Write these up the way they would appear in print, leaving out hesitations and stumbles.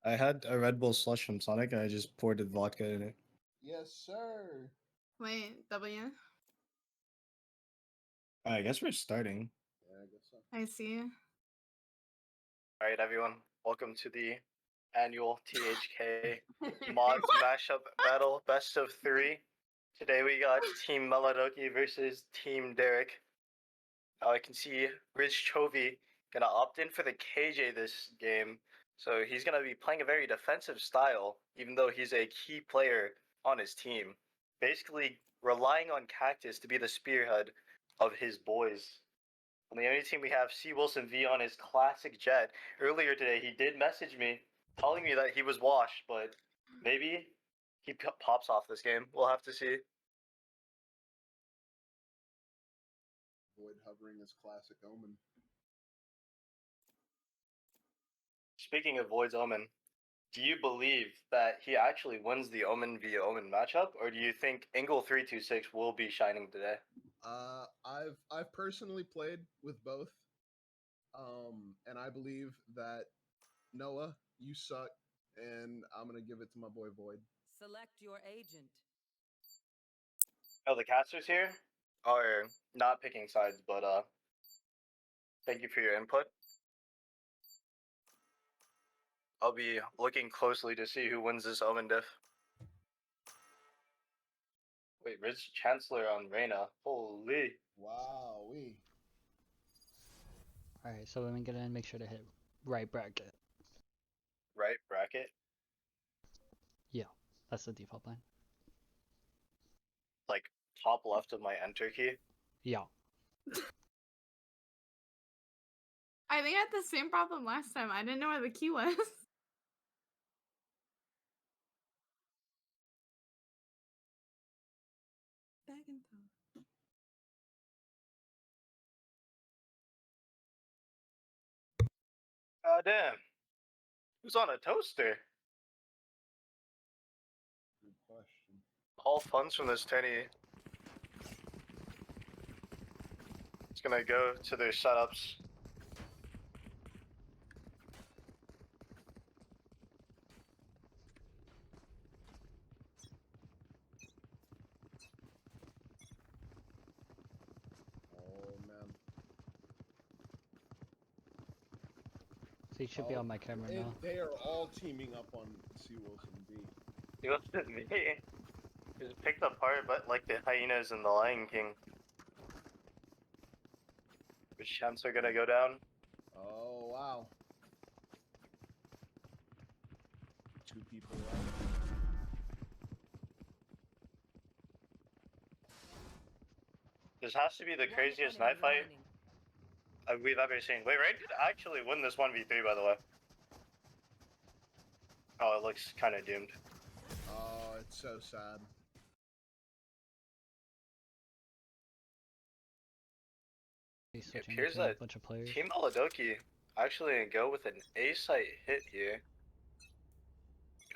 I had a Red Bull slush from Sonic and I just poured the vodka in it. Yes, sir. Wait, W. I guess we're starting. Yeah, I guess so. I see. Alright everyone, welcome to the annual THK Mods Mashup Battle Best of 3. Today we got Team Melo versus Team Derrek. Now I can see Rich Chovy gonna opt in for the KJ this game, so he's gonna be playing a very defensive style, even though he's a key player on his team. Basically relying on Cactus to be the spearhead of his boys. On the only team we have C. Wilson V on his classic jet. Earlier today, he did message me telling me that he was washed, but maybe he pops off this game. We'll have to see. Void hovering is classic Omen. Speaking of Void's Omen, do you believe that he actually wins the Omen v Omen matchup, or do you think Ingle 326 will be shining today? I've personally played with both, and I believe that Noah, you suck, and I'm gonna give it to my boy Void. Select your agent. Oh, the casters here are not picking sides, but thank you for your input. I'll be looking closely to see who wins this Omen diff. Wait, Riz Chancellor on Reyna. Holy. Wow, Alright, so when we get in, make sure to hit right bracket. Right bracket? Yeah, that's the default line. Like top left of my enter key? Yeah. I think I had the same problem last time. I didn't know where the key was. Back in time. God damn. Who's on a toaster? good question. All funds from this tourney. It's gonna go to their setups. Oh man, So you should be on my camera now. they are all teaming up on C. Wilson V. He wasn't me. He was picked apart, but like the hyenas in the Lion King. Which champs are gonna go down? Oh wow, 2 people left. This has to be the craziest knife fight we've ever seen. Wait, Rain could actually win this 1v3, by the way. Oh, it looks kind of doomed. Oh, it's so sad. He's It switching appears between a that bunch of players. Team Maladoki actually gonna go with an A-site hit here.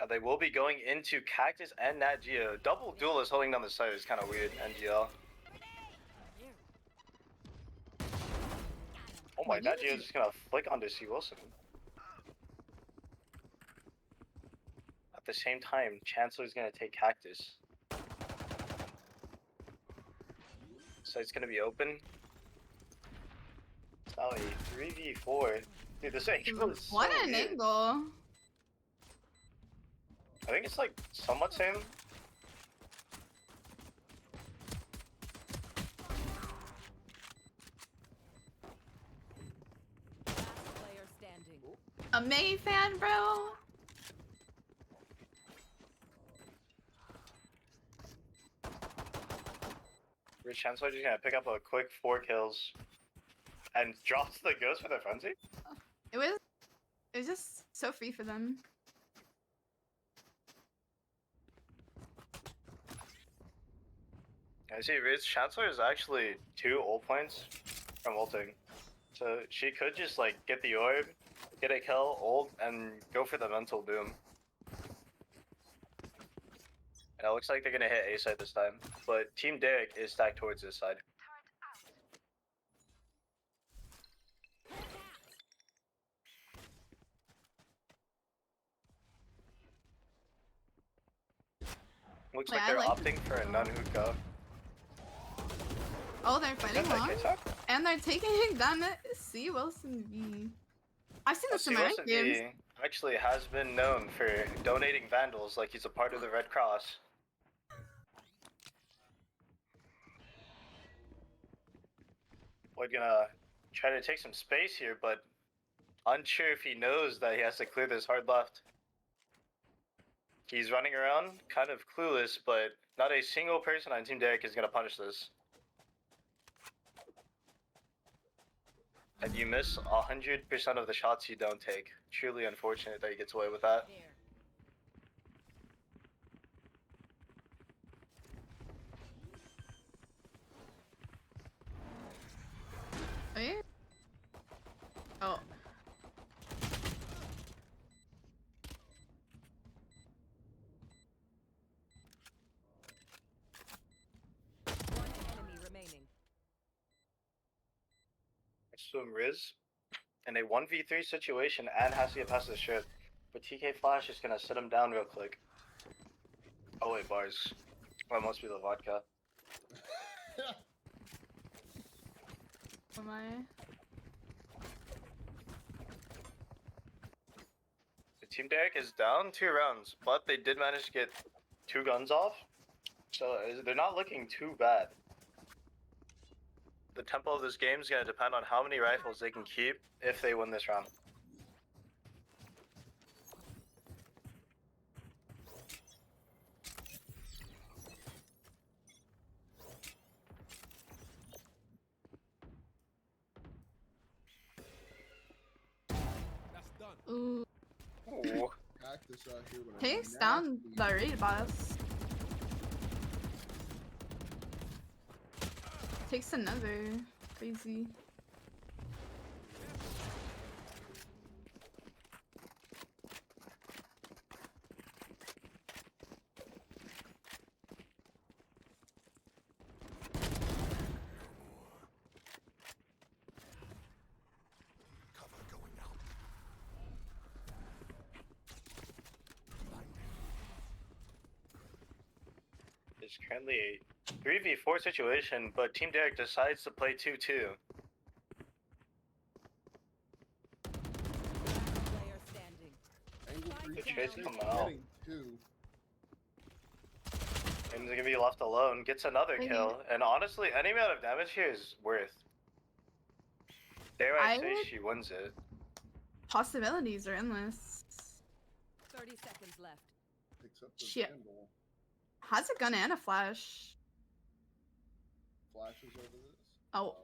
They will be going into Cactus and Nat Geo. Double duelist holding down the site is kind of weird, NGL. Oh my, Nat Geo is just gonna flick onto C. Wilson. At the same time, Chancellor's gonna take Cactus. Site's gonna be open. It's now a 3v4. Dude, this angle is so What an weird. angle. I think it's like somewhat same. Player standing. A May fan, bro. Rich Chancellor just gonna pick up a quick 4 kills and drops the ghost for the frenzy. It was just so free for them. I see Rich Chancellor is actually 2 ult points from ulting. So she could just like get the orb, get a kill, ult, and go for the mental doom. And it looks like they're gonna hit A side this time. But Team Derrek is stacked towards this side. Looks Wait, like I they're like opting for a non hookah. Oh, they're fighting long, TikTok? and they're taking down C. Wilson V. I've seen this in my Wilson games. D actually has been known for donating vandals like he's a part of the Red Cross. We're gonna try to take some space here, but unsure if he knows that he has to clear this hard left. He's running around, kind of clueless, but not a single person on Team Derrek is gonna punish this. And you miss 100% of the shots you don't take. Truly unfortunate that he gets away with that. Wait. Oh. One enemy remaining. Next to him, Riz. In a 1v3 situation, and has to get past the strip. But TK Flash is gonna sit him down real quick. Oh wait, bars. That must be the vodka. Am I? The Team Derrek is down 2 rounds, but they did manage to get 2 guns off. So they're not looking too bad. The tempo of this game is gonna depend on how many rifles they can keep if they win this round. Ooh. Ooh. Cactus out here with a Takes down nasty- the raid boss. Takes another. Crazy. It's currently a 3v4 situation, but Team Derrek decides to play 2-2. Player standing. Angle The 360, trade's coming out. getting 2. And he's gonna be left alone, gets another Mhm. kill, and honestly, any amount of damage here is worth. Dare I say I- she wins it. Possibilities are endless. 30 seconds left. Picks up the Shit. vandal. Has a gun and a flash. Flashes over this. Oh.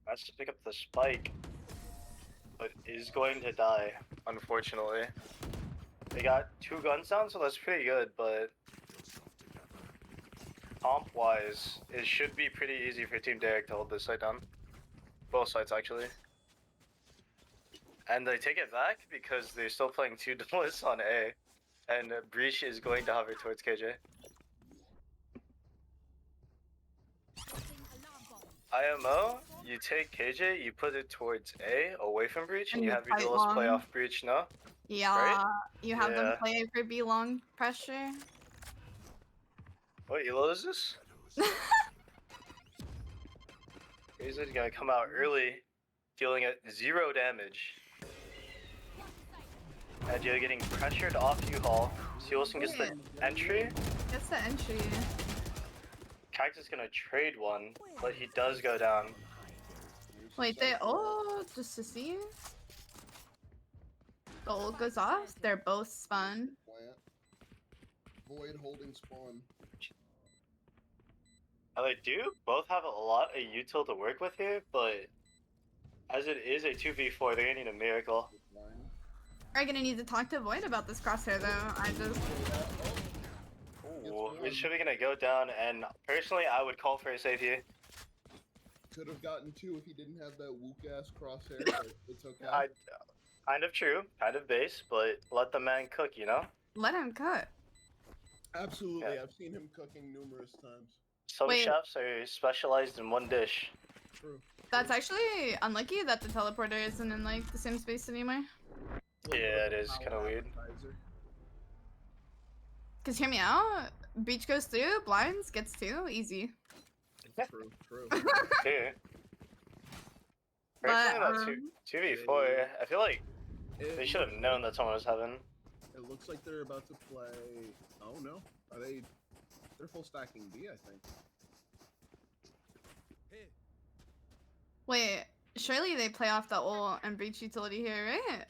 Has to pick up the spike, but is going to die, unfortunately. They got 2 guns down, so that's pretty good, but comp-wise, it should be pretty easy for Team Derrek to hold this side down. Both sides, actually. And they take it back because they're still playing 2 duelists on A, and Breach is going to hover towards KJ. IMO, you take KJ, you put it towards A, away from Breach, and And you you have your fight duelist play long. off Breach, no? Yeah. Right? You have them Yeah. play for B long pressure. What elo is this? KJ's gonna come out early, dealing at 0 damage. And you're getting pressured off U-Haul. Sealson gets the entry. Gets the entry. Cactus gonna trade one, but he does go down. Here's Wait, the they side oh just to see. The ult goes off. They're both spun. plant. Void holding spawn. Now they do both have a lot of util to work with here, but as it is a 2v4, they're gonna need a miracle. Line. Are gonna need to talk to Void about this crosshair though. I just Ooh, it's surely gonna go down, and personally, I would call for a save here. Could have gotten 2 if he didn't have that wook ass crosshair, but it's okay. Kind of true, kind of base, but let the man cook, you know? let him cook. Absolutely, Yeah. I've seen him cooking numerous times. Some Wait. chefs are specialized in one dish. True. That's actually unlucky that the teleporter isn't in like the same space anymore. Little bit Yeah, of it a is foul kinda weird. appetizer. Cause hear me out. Breach goes through, blinds gets 2, easy. True, true. Two. But, Personally, that 2v4, I feel like It they should have looks known like- that someone was heaven. It looks like they're about to play. Oh no, are they? They're full stacking B, I think. Wait, surely they play off the ult and breach utility here, right?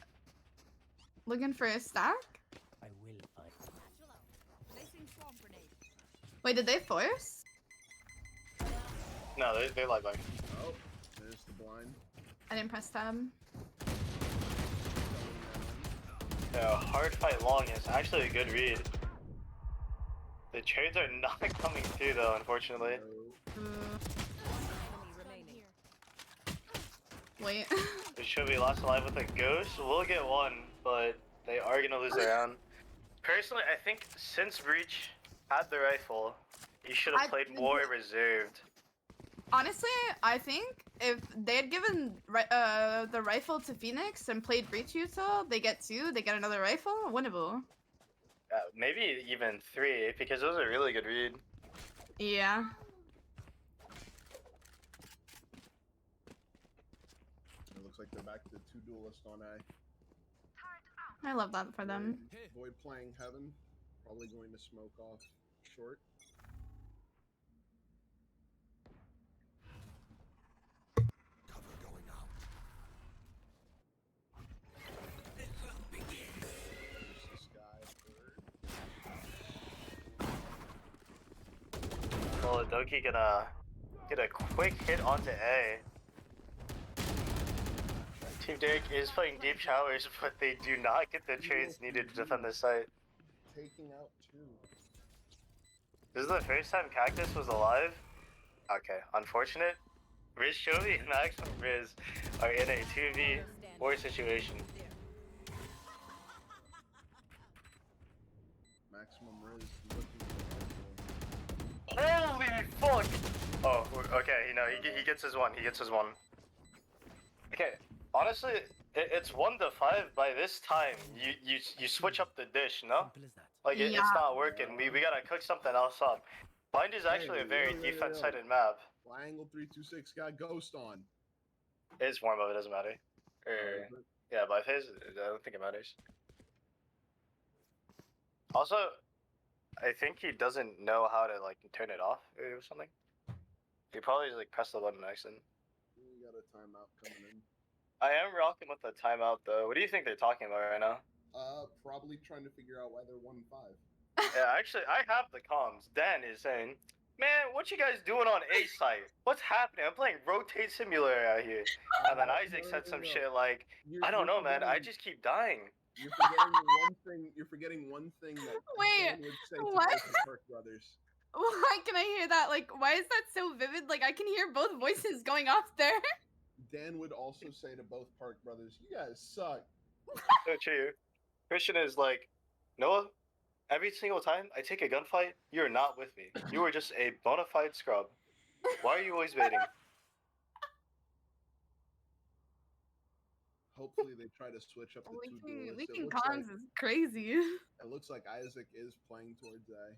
Looking for a stack? I will find. Placing swamp grenade. Wait, did they force? No, they lie back. Oh, there's the blind. I didn't press tab. Yeah, hard fight long is actually a good read. The trades are not coming through though, unfortunately. No. Enemy remaining. Wait. It should be last alive with a ghost. We'll get one, but they are gonna lose the round. Personally, I think since Breach had the rifle, he should have played more reserved. Honestly, I think if they had given the rifle to Phoenix and played Breach Util, they get 2, they get another rifle, winnable. Maybe even 3, because it was a really good read. Yeah. It looks like they're back to 2 duelists on A. I love that for them. Void playing heaven, probably going to smoke off short. Cover going out. There's this guy third. Well, Doki gonna get a quick hit onto A. Team Derrek is playing deep showers, but they do not get the trades needed to defend the site. Taking out 2. This is the first time Cactus was alive? Okay, unfortunate. Riz Chovy and Max from Riz are in a 2v4 situation. Maximum Riz looking for the Holy fuck! Oh, okay, you know, he gets his one, he gets his one. Okay, honestly, it's 1 to 5 by this time. You switch up the dish, no? Simple as that. Like, it's Yeah. not working. We gotta cook something else up. Bind is actually a very defense-sided map. Triangle 326 got ghost on. It's warm up, it doesn't matter. Yeah, by phase, I don't think it matters. Also, I think he doesn't know how to, like, turn it off or something. He probably just, like, pressed the button accident. We got a timeout coming in. I am rocking with the timeout, though. What do you think they're talking about right now? Probably trying to figure out why they're 1-5. Yeah, actually, I have the comms. Dan is saying, man, what you guys doing on A site? What's happening? I'm playing Rotate Simulator out here. And then Isaac said some shit like, I don't know, man. I just keep dying. You're forgetting one thing. You're forgetting one thing that Wait, Dan would say to what? both the Park brothers. Why can I hear that? Like, why is that so vivid? Like, I can hear both voices going off there. Dan would also say to both Park brothers, "You guys suck." So true. Christian is like, Noah, every single time I take a gunfight, you're not with me. You are just a bona fide scrub. Why are you always waiting? Hopefully, they try to switch up the 2 duelists. Leaking cons is crazy. It looks like Isaac is playing towards A,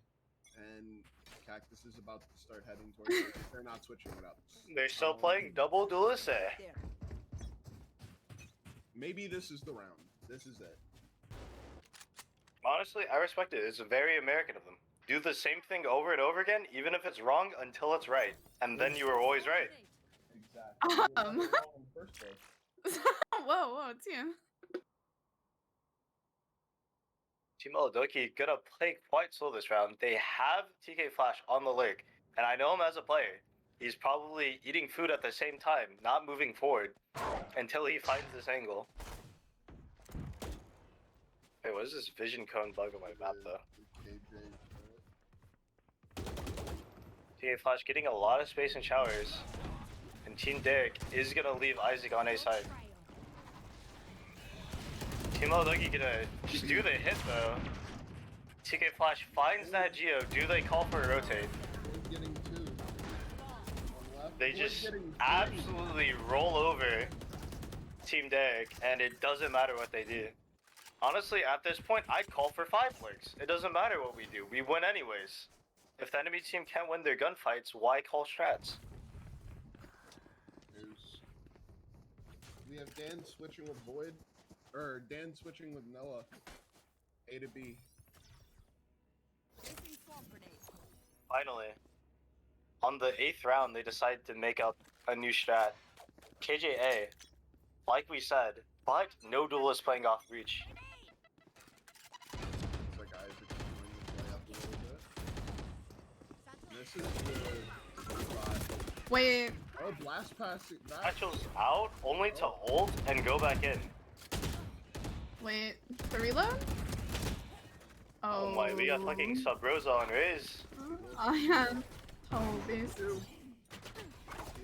and Cactus is about to start heading towards A. They're not switching it up. They're still playing double duelist. There. Maybe this is the round. This is it. Honestly, I respect it. It's very American of them. Do the same thing over and over again, even if it's wrong, until it's right. And then you were always right. Exactly. They were never wrong in the first place. Whoa, team. Team Doki gonna play quite slow this round. They have TK Flash on the lurk, and I know him as a player. He's probably eating food at the same time, not moving forward, until he finds this angle. Hey, what is this vision cone bug on my map though? TK Flash getting a lot of space in showers, and Team Derrek is gonna leave Isaac on A side. Team Doki gonna just do the hit though. TK Flash finds that Geo. Do they call for a rotate? We're getting 2. On left. They We're just getting 3. absolutely roll over Team Derrek, and it doesn't matter what they do. Honestly, at this point, I'd call for 5 lurks. It doesn't matter what we do. We win anyways. If the enemy team can't win their gunfights, why call strats? We have Dan switching with Void, or Dan switching with Noah. A to B. Placing swamp grenade. Finally, on the 8th round, they decided to make up a new strat. KJA, like we said, but no duelist playing off breach. Looks like Isaac is going to play up a little bit. This is the spot. Wait, Oh, blast pass back. Satchel's out, only to ult and go back in. wait, the reload? Oh my, we got fucking Sub Rosa on Raze. Oh yeah, totally. The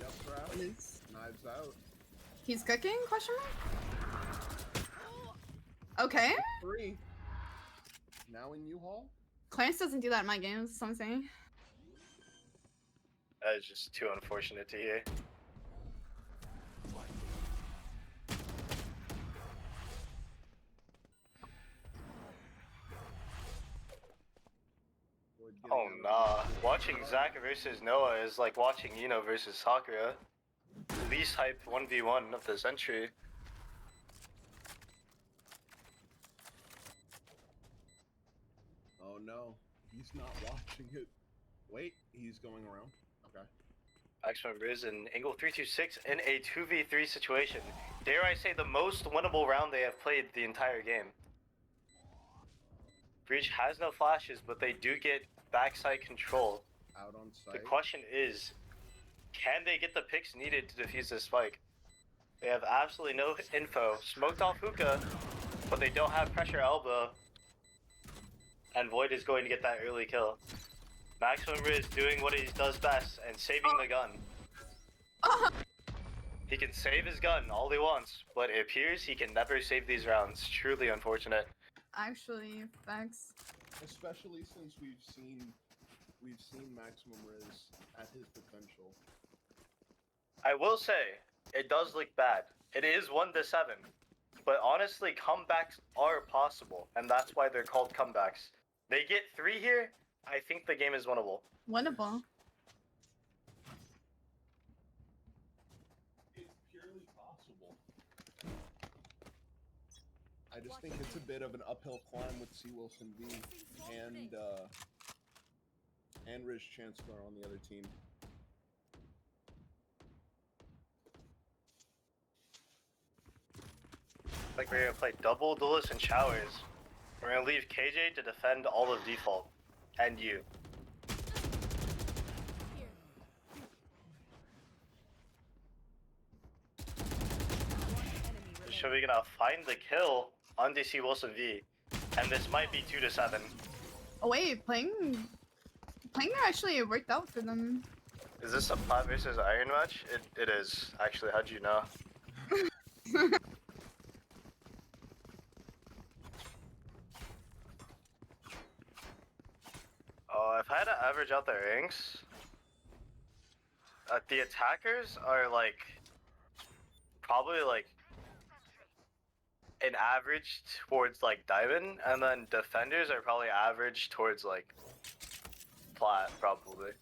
updraft. Knives out. He's cooking? Question mark? Okay. 3. Now in U-Haul. Clarence doesn't do that in my games, so I'm saying. That is just too unfortunate to hear. Oh nah, watching Zac versus Noah is like watching Ino versus Sakura. Least hype 1v1 of the century. Oh no, he's not watching it. Wait, he's going around. Okay. Maximum Riz and Angle 326 in a 2v3 situation. Dare I say the most winnable round they have played the entire game. Breach has no flashes, but they do get backside control. Out on The site. question is, can they get the picks needed to defuse this spike? They have absolutely no info. Smoked off hookah, but they don't have pressure elbow. And Void is going to get that early kill. Maximum Riz doing what he does best and saving the gun. He can save his gun all he wants, but it appears he can never save these rounds. Truly unfortunate. Actually, facts. Especially since we've seen Maximum Riz at his potential. I will say, it does look bad. It is 1-7. But honestly, comebacks are possible, and that's why they're called comebacks. They get 3 here, I think the game is winnable. Winnable. It's purely possible. I just think it's a bit of an uphill climb with C. Wilson V and Riz Chancellor on the other team. Like we're gonna play double duelists and showers. We're gonna leave KJ to defend all of default. And you. So we're gonna find the kill on DC Wilson V. And this might be 2-7. Oh wait, playing there actually worked out for them. Is this a Plat versus Iron match? It is. Actually, how'd you know? Oh, if I had to average out the ranks, the attackers are like probably like an average towards like diamond, and then defenders are probably average towards like plat, probably.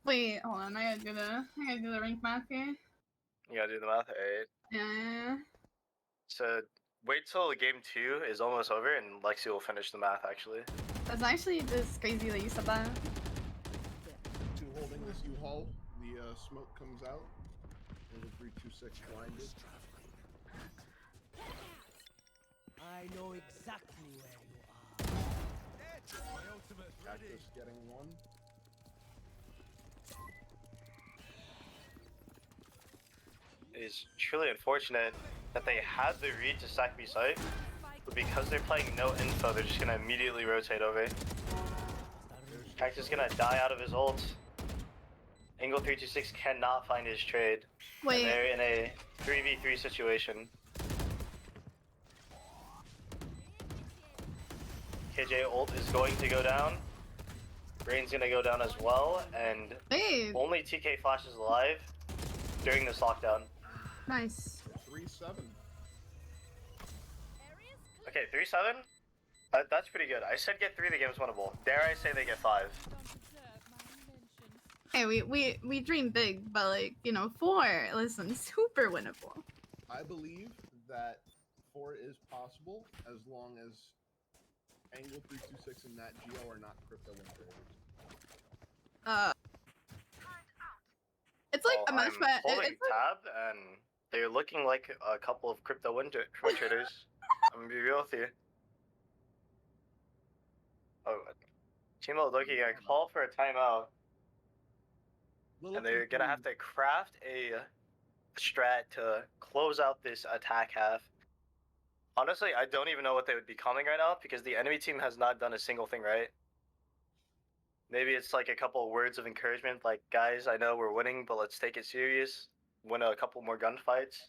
Wait, hold on, I gotta do the rank math here. You gotta do the math, alright. Yeah. So wait till game 2 is almost over, and Lexi will finish the math actually. That's actually just crazy that you said that. 2 holding this U-Haul. The smoke comes out. And the 326 blinded. I know exactly where you are. Cactus getting 1. It is truly unfortunate that they had the read to sack B site, but because they're playing no info, they're just gonna immediately rotate over. Cactus is gonna die out of his ult. Angle 326 cannot find his trade. Wait. And they're in a 3v3 situation. KJ ult is going to go down. Brain's gonna go down as well, and Wait. only TK Flash is alive during this lockdown. Nice. 3-7. Okay, 3-7. That's pretty good. I said get 3, the game's winnable. Dare I say they get 5? Hey, we dream big, but like, you know, 4, listen, super winnable. I believe that 4 is possible as long as Angle 326 and Nat Geo are not crypto win traders. It's like a I'm match, but holding it's like, tab, and they're looking like a couple of crypto win traders. I'm gonna be real with you. Oh, Team Loki gonna call for a timeout, and they're gonna have to craft a strat to close out this attack half. Honestly, I don't even know what they would be calling right now because the enemy team has not done a single thing right. Maybe it's like a couple of words of encouragement, like, guys, I know we're winning, but let's take it serious. Win a couple more gunfights.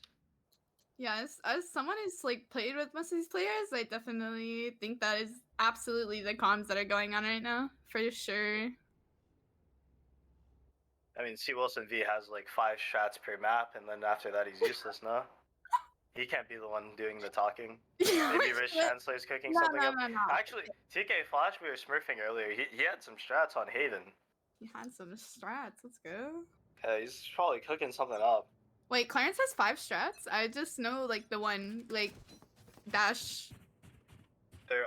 yeah, as someone who's like played with most of these players, I definitely think that is absolutely the comms that are going on right now, for sure. I mean, C. Wilson V has like 5 strats per map, and then after that, he's useless, no? He can't be the one doing the talking. Maybe Rich Chancellor's cooking something up. No. Actually, TK Flash, we were smurfing earlier. He had some strats on Haven. He had some strats. Let's go. Yeah, he's probably cooking something up. Wait, Clarence has 5 strats? I just know like the one, like dash. They're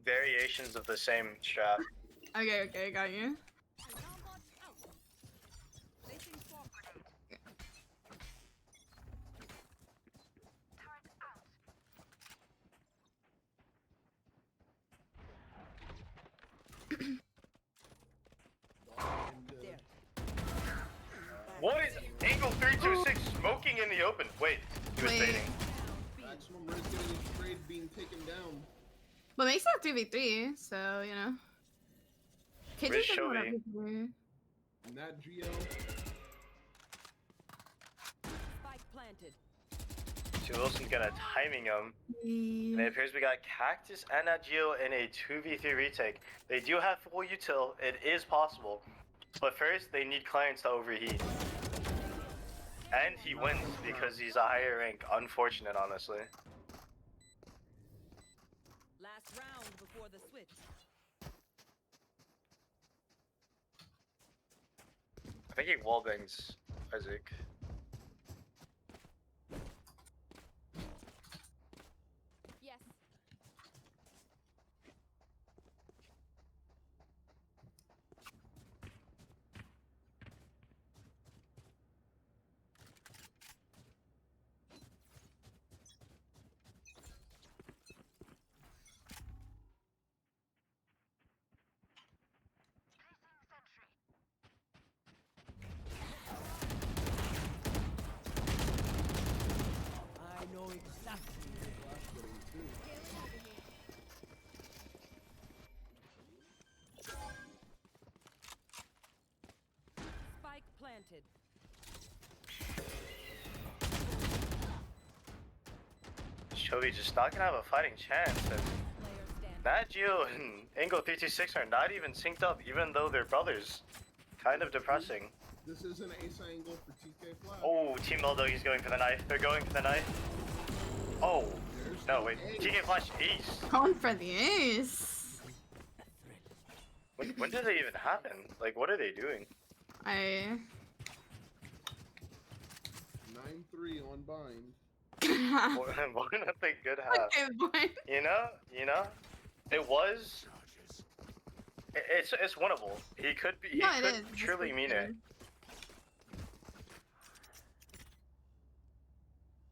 variations of the same strat. Okay, got you. Placing swamp grenade. There. What is Angle 326 smoking in the open? Wait, he was Wait. baiting. Maximum risk getting his trade being taken down. But makes that 3v3, so you know. Kids Where's just don't know what Shelby? Nat Geo. Spike planted. C. Wilson's gonna timing him. And it appears we got Cactus and Agio in a 2v3 retake. They do have full util, it is possible. But first, they need Clarence to overheat. And he wins because he's a higher rank. Unfortunate, honestly. Last round before the switch. I think he wallbangs Isaac. Yes. I know exactly. Spike planted. Shelby just not gonna have a fighting chance. And Player standing. Nat Geo and Angle 326 are not even synced up, even though they're brothers. Kind of depressing. This is an ace angle for TK Flash. Oh, Team Melo, he's going for the knife. They're going for the knife. Oh, There's no, the wait. ace. TK Flash ace. Going for the ace. When did they even happen? Like, what are they doing? 9-3 on bind. More nothing good half. Okay, boy. You know, it was. It's winnable. He could be. He No, it could is. truly mean it.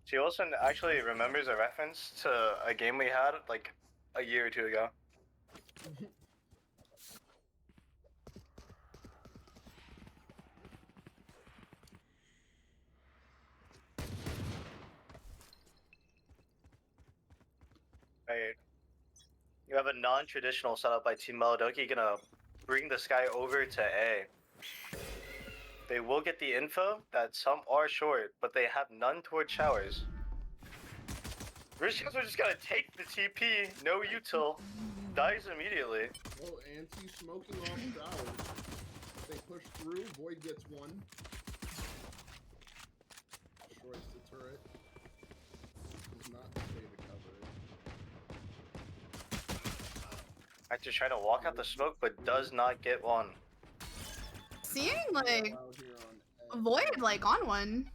She also actually remembers a reference to a game we had like a year or two ago. Right. You have a non-traditional setup by Team Meladoki gonna bring this guy over to A. They will get the info that some are short, but they have none toward showers. Rishikans are just gonna take the TP, no util, dies immediately. Oh, anti-smoking off showers. They push through, Void gets one. Destroys the turret. Does not stay to cover it. After trying to walk out the smoke, but does not get one. Seeing like Out here on Void like on one.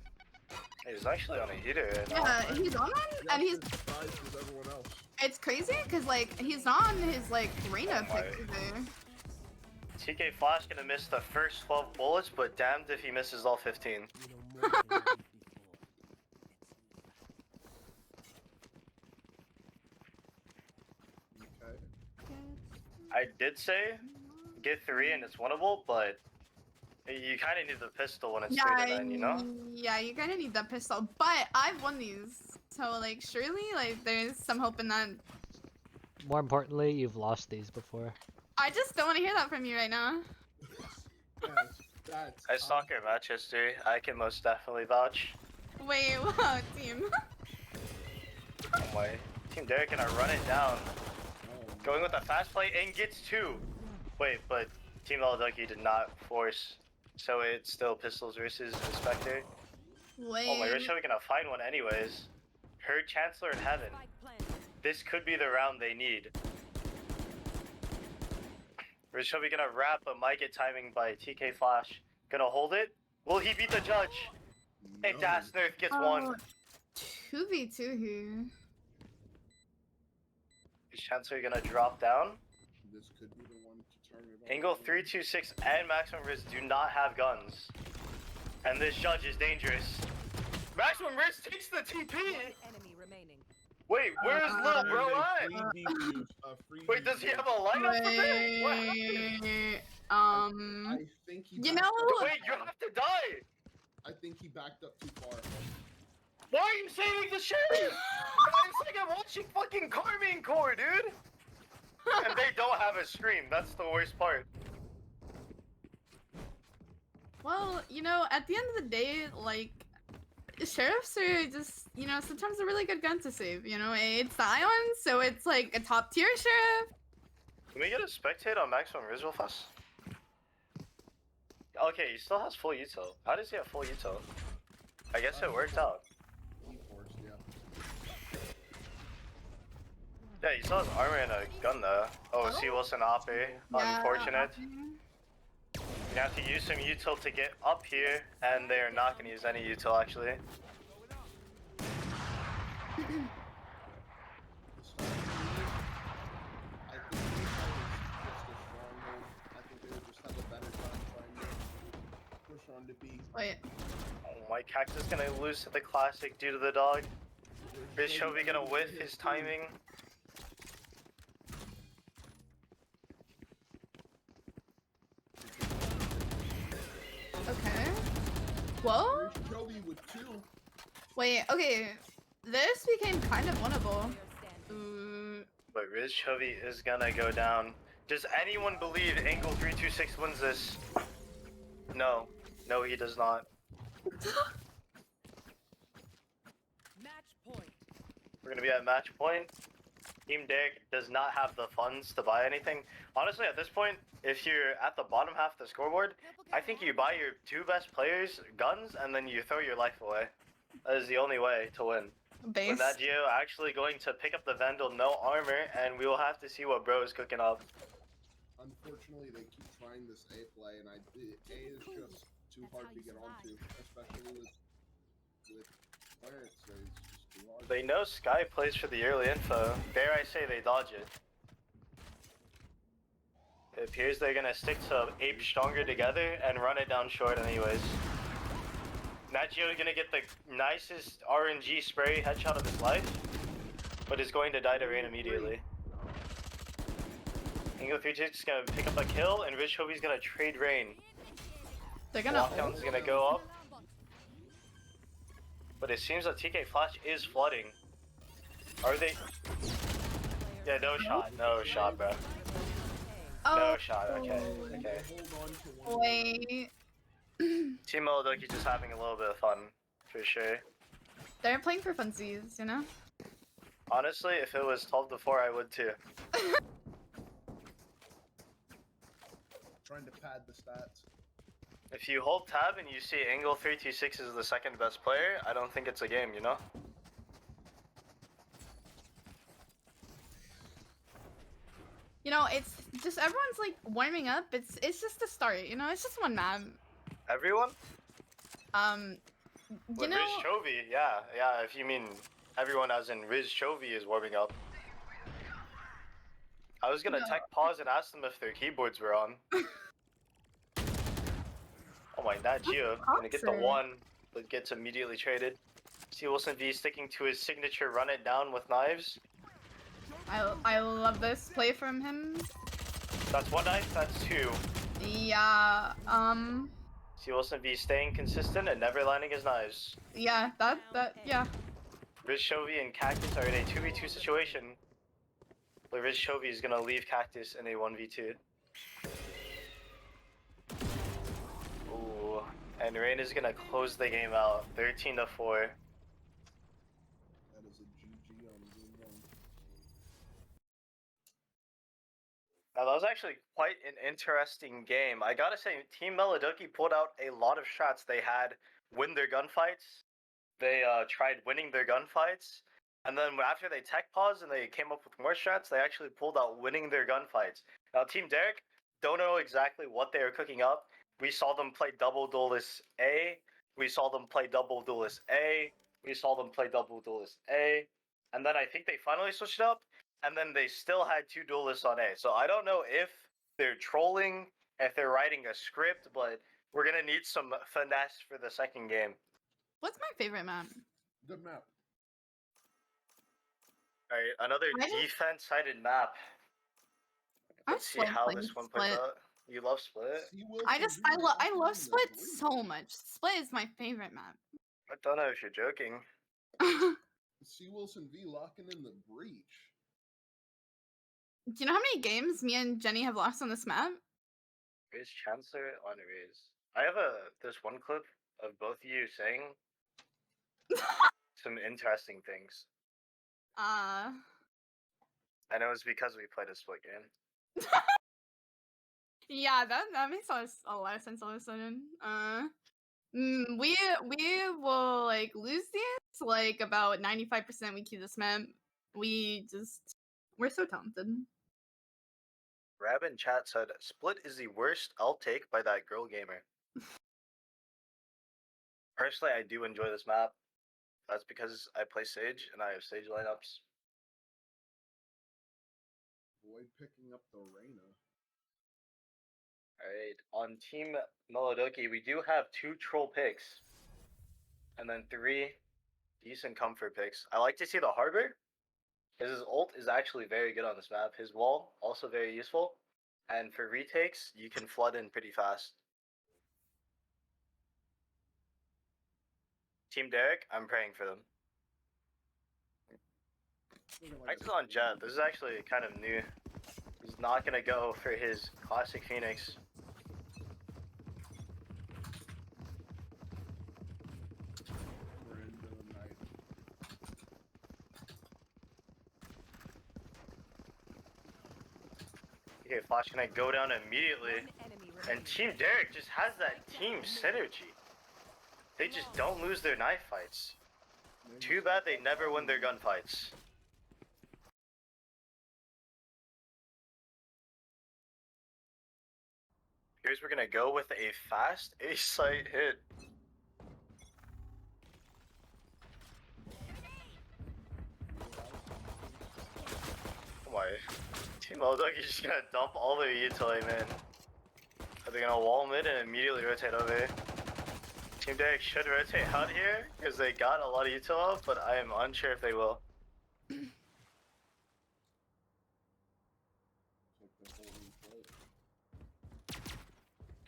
He's actually on a heater right now. Yeah, he's on one, and he's. Just as surprised as everyone else. It's crazy because like he's not on his like Reyna Oh my. pick either. TK Flash gonna miss the first 12 bullets, but damned if he misses all 15. You know more than you did before. Okay. I did say get 3 and it's winnable, but you kind of need the pistol when it's 3 to 9, you know? Yeah, you kind of need that pistol. But I've won these, so like surely like there's some hope in that. More importantly, you've lost these before. I just don't want to hear that from you right now. That's I stalk your match history. I can most definitely vouch. Wait, what team? Oh my. Team Derrek gonna run it down. Going with a fast play and gets 2. Wait, but Team Melo did not force. So it's still pistols versus Inspector. Wait. Oh my, Rich we gonna find one anyways. Her Chancellor in Heaven. Spike planted. This could be the round they need. Rich gonna wrap, but might get timing by TK Flash. Gonna hold it. Will he beat the judge? And Dasnerth gets one. 2v2 here. Is Chancellor gonna drop down? This could be the one to turn it on. Angle 326 and Maximum Risk do not have guns. And this judge is dangerous. Maximum Risk takes the TP! Enemy remaining. Wait, where's Lil Bro at? Wait, does he have a lineup for this? What happened? Wait, I think he. you backed know. up- Wait, you have to die! I think he backed up too far. Why are you saving the sheriff? It's like I'm watching fucking Carmine Core, dude! And they don't have a scream, that's the worst part. Well, you know, at the end of the day, like, sheriffs are just, you know, sometimes a really good gun to save. You know, it's the Ion, so it's like a top tier sheriff. Can we get a spectate on Maximum Riz real fast? Okay, he still has full util. How does he have full util? I guess it worked out. He forced, yeah. Yeah, he still has armor and a gun though. Oh, C. Wilson Oppe. Unfortunate. You have to use some util to get up here, and they are not going to use any util actually. I think he just a stronghold. I think they would just have a better time trying to push on to B. Wait. Oh, my Cactus gonna lose to the classic due to the dog. Is Chovy gonna whiff his timing? Okay. Whoa. There's Joey with 2. Wait. Okay. This became kind of winnable. Player standing. But Riz Chovy is gonna go down. Does anyone believe Angle 326 wins this? No. No, he does not. Match point. We're gonna be at match point. Team Derrek does not have the funds to buy anything. Honestly, at this point, if you're at the bottom half of the scoreboard, I think you buy your 2 best players guns and then you throw your life away. That is the only way to win. Base. With that Geo actually going to pick up the Vandal, no armor, and we will have to see what Bro is cooking up. Unfortunately, they keep trying this A play, and A is just too hard to get onto, especially with Clarence. So it's just too hard. They know Sky plays for the early info. Dare I say they dodge it. It appears they're gonna stick to Ape stronger together and run it down short anyways. Nachio is gonna get the nicest RNG spray headshot of his life, but is going to die to rain immediately. Ingo 3-6 is gonna pick up a kill, and Rich Hovy's gonna trade rain. They're gonna. Lockdown's gonna go up, but it seems that TK Flash is flooding. Are they? Yeah, no shot, no shot, bro. Oh. No shot. Okay, okay. Hold on to one. Wait. Team Molodoki just having a little bit of fun, for sure. They're playing for funsies, you know. Honestly, if it was 12 to 4, I would too. Trying to pad the stats. If you hold tab and you see Angle 326 is the second best player, I don't think it's a game, you know? You know, it's just everyone's like warming up. It's just the start. You know, it's just one map. Everyone? You With know, Riz Chovy, yeah. If you mean everyone as in Riz Chovy is warming up. I was gonna No. tech pause and ask them if their keyboards were on. Oh my, not Gio. Gonna get the Toxic. one, but gets immediately traded. See Wilson V sticking to his signature run it down with knives. I love this play from him. That's one knife, that's two. Yeah. See Wilson V staying consistent and never landing his knives. Yeah. Yeah. Riz Chovy and Cactus are in a 2v2 situation. But Riz Chovy is gonna leave Cactus in a 1v2. Ooh. And Rain is gonna close the game out 13-4. That is a GG on game one. Now that was actually quite an interesting game. I gotta say, Team Meladoki pulled out a lot of shots. They had win their gunfights. They tried winning their gunfights. And then after they tech paused and they came up with more shots, they actually pulled out winning their gunfights. Now Team Derrek, don't know exactly what they are cooking up. We saw them play double duelist A. We saw them play double duelist A. We saw them play double duelist A. And then I think they finally switched it up. And then they still had two duelists on A. So I don't know if they're trolling, if they're writing a script, but we're gonna need some finesse for the second game. What's my favorite map? Good map. Alright, another I just- defense-sided map. Let's see how this one plays out. You love Split? See Wilson I V love locking in the Split breach. so much. Split is my favorite map. I don't know if you're joking. See Wilson V locking in the breach. Do you know how many games me and Jenny have lost on this map? Riz Chancellor on Riz. I have this one clip of both of you saying some interesting things. I know it's because we played a split game. Yeah, that makes a lot of sense all of a sudden. We will like lose these like about 95% we keep this map. We're so talented. Rab in chat said, Split is the worst I'll take by that girl gamer. Personally, I do enjoy this map. That's because I play Sage and I have Sage lineups. Void picking up the Reyna. Alright, on Team Meladoki, we do have 2 troll picks. And then 3 decent comfort picks. I like to see the Harbor, because his ult is actually very good on this map. His wall, also very useful. And for retakes, you can flood in pretty fast. Team Derrek, I'm praying for them. Max is on Jet. This is actually kind of new. He's not going to go for his classic Phoenix. We're into the night. Okay, Flash gonna go down immediately. One enemy And remaining. Team Derrek just has that team synergy. They just don't lose their knife fights. Too bad they never win their gunfights. Here's we're gonna go with a fast A-site hit. Oh my. Team Meladoki just gonna dump all their utility, man. Are they gonna wall mid and immediately rotate over? Team Derrek should rotate out here because they got a lot of util, but I am unsure if they will.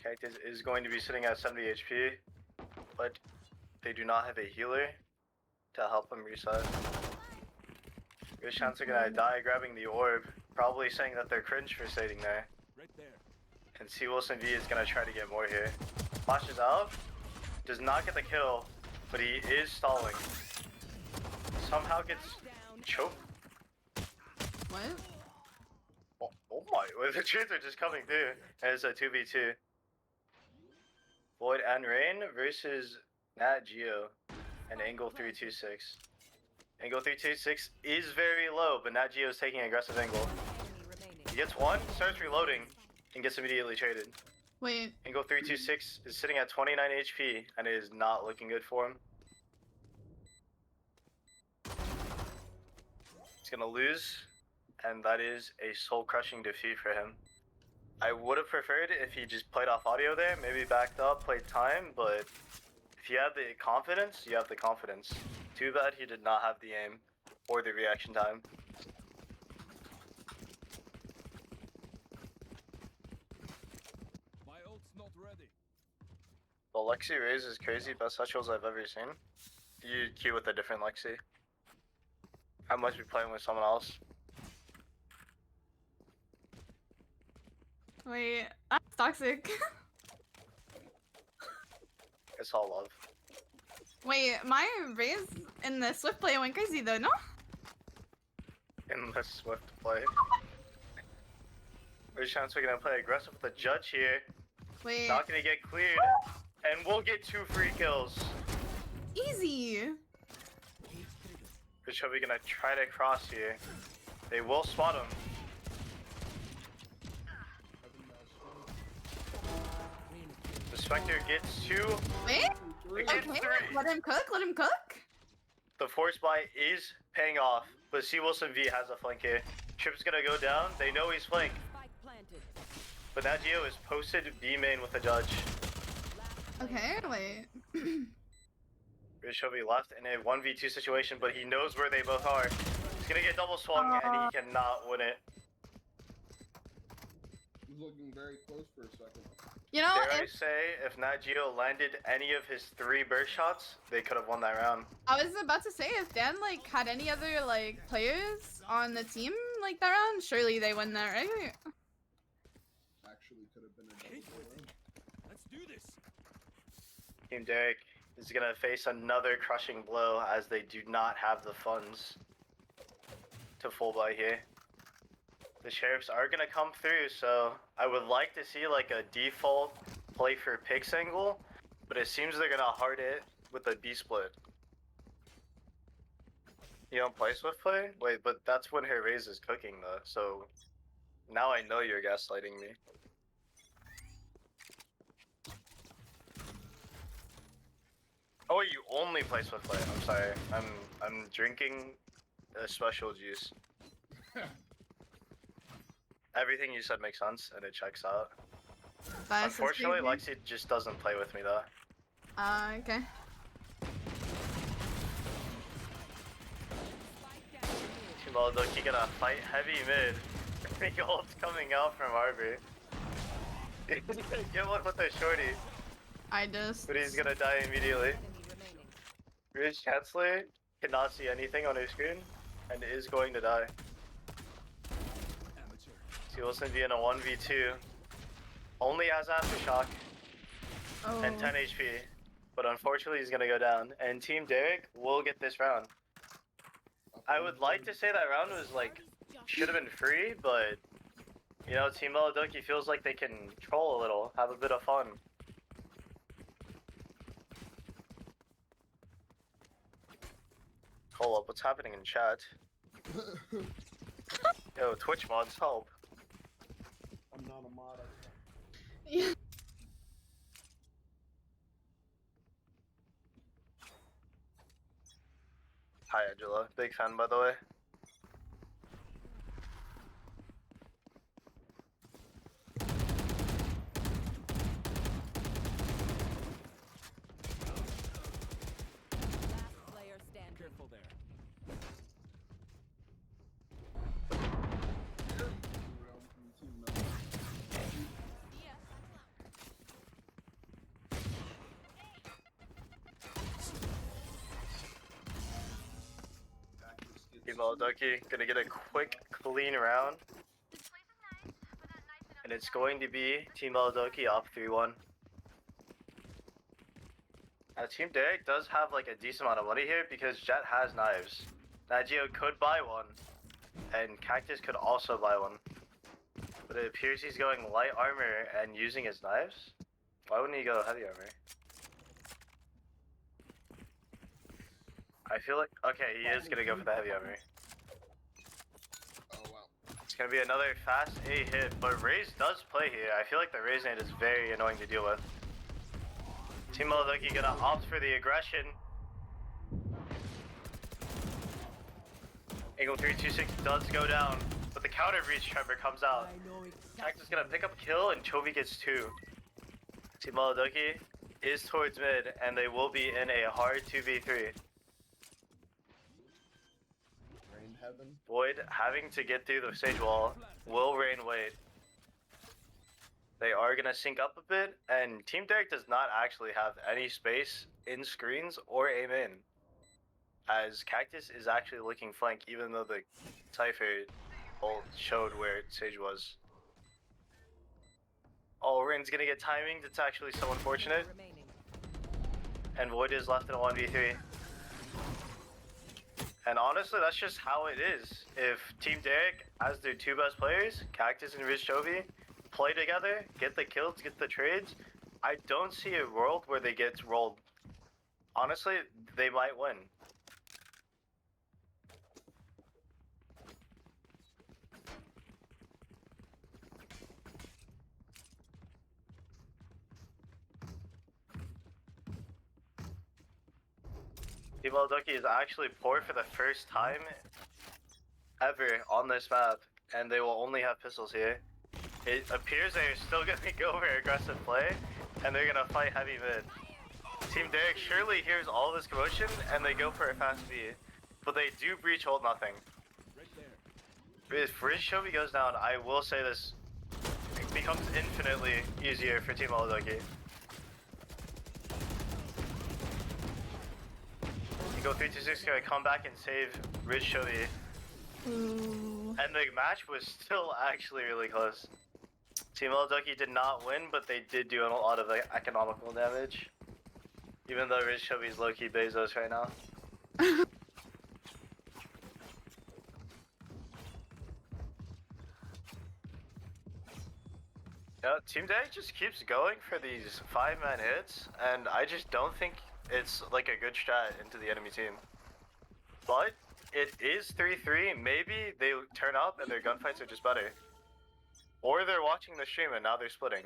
Cactus is going to be sitting at 70 HP, but they do not have a healer to help them reset. Good chance they're gonna die grabbing the orb, probably saying that they're cringe for sitting there. Right there. And C Wilson V is gonna try to get more here. Flashes out, does not get the kill, but he is stalling. Somehow gets choked. What? Oh my, the truth are just coming through. And it's a 2v2. Void and Rain versus Nat Geo and Angle 326. Angle 326 is very low, but Nat Geo is taking aggressive angle. Enemy remaining. gets one, starts reloading, and gets immediately traded. Wait. Angle 326 is sitting at 29 HP, and it is not looking good for him. He's gonna lose, and that is a soul-crushing defeat for him. I would have preferred if he just played off audio there, maybe backed up, played time, but if you have the confidence, you have the confidence. Too bad he did not have the aim or the reaction time. My ult's not ready. The Lexi raise is crazy, best headshots I've ever seen. You queue with a different Lexi. I must be playing with someone else. Wait. That's toxic. It's all love. Wait, my raise in the Swift play went crazy though, no? In the Swift play. There's a chance we're gonna play aggressive with the judge here. Wait. Not gonna get cleared. And we'll get 2 free kills. Easy. We're probably gonna try to cross here. They will spot him. The Spectre gets 2. Wait. It gets Okay. 3. Let him cook. Let him cook. The force buy is paying off, but C. Wilson V has a flank here. Trip's gonna go down. They know he's flank, Spike planted. but that Geo is posted B main with the judge. Okay. Wait. Rich will be left in a 1v2 situation, but he knows where they both are. He's gonna get double swung, and he cannot win it. He's looking very close for a second. You know, Dare I if say, if Nat Geo landed any of his 3 burst shots, they could have won that round. I was about to say, if Dan like had any other like players on the team like that round, surely they win that, right? Actually, could have been a double kill. Let's do this. Team Derrek is gonna face another crushing blow as they do not have the funds to full buy here. The sheriffs are gonna come through, so I would like to see like a default play for picks angle, but it seems they're gonna hard it with a B split. You don't play Swift play? Wait, but that's when her raise is cooking though, so now I know you're gaslighting me. Oh, you only play Swift play. I'm sorry. I'm drinking a special juice. Everything you said makes sense and it checks out. That's Unfortunately, Lexi just doesn't play with me though. Okay. Team Loki gonna fight heavy mid. The ult's coming out from Arbor. He's gonna get one with the shorty, I just. but he's gonna die immediately. Enemy remaining. Ridge Chancellor cannot see anything on his screen and is going to die. Amateur. He Wilson be in a 1v2. Only has Aftershock Oh. and 10 HP. But unfortunately he's gonna go down. And Team Derrek will get this round. I would like to say that round was like, should have been free, but you know, Team Meladoki feels like they can troll a little, have a bit of fun. Hold up, what's happening in chat? Yo, Twitch mods, help. I'm not a mod. Yeah. Hi Angela, big fan by the way. Last player standing. Careful there. Team Meladoki gonna get a quick, clean round. And it's going to be Team Meladoki up 3-1. Team Derrek does have like a decent amount of money here because Jet has knives. Nagio could buy one, and Cactus could also buy one. But it appears he's going light armor and using his knives? Why wouldn't he go heavy armor? I feel like, okay, he is gonna go for the heavy armor. Oh wow. gonna be another fast A hit, but Raze does play here. I feel like the Raze nade is very annoying to deal with. Team Meladoki gonna opt for the aggression. Angle 326 does go down, but the counter breach Trevor comes out. Cactus gonna pick up a kill and Chovy gets 2. Team Meladoki is towards mid and they will be in a hard 2v3. Rain heaven. Void having to get through the stage wall will Rain wait. They are gonna sync up a bit, and Team Derrek does not actually have any space in screens or aim in, as Cactus is actually looking flank even though the Cypher ult showed where Sage was. Oh, Rain's gonna get timing, that's actually so unfortunate. Remaining. And Void is left in a 1v3. And honestly, that's just how it is. If Team Derrek has their 2 best players, Cactus and Riz Chovy, play together, get the kills, get the trades, I don't see a world where they get rolled. Honestly, they might win. Team Meladoki is actually poor for the first time ever on this map, and they will only have pistols here. It appears they're still gonna go for aggressive play, and they're gonna fight heavy mid. Team Derrek surely hears all this commotion, and they go for a fast B, but they do breach hold nothing. Right there. If Riz Chovy goes down, I will say this, it becomes infinitely easier for Team Meladoki. Go 326 gonna come back and save Riz Chovy. Ooh. And the match was still actually really close. Team Meladoki did not win, but they did do a lot of economical damage. Even though Riz Chovy's low-key Bezos right now. Yeah, Team Derrek just keeps going for these 5-man hits, and I just don't think it's like a good strat into the enemy team. But it is 3-3. Maybe they turn up and their gunfights are just better. Or they're watching the stream and now they're splitting.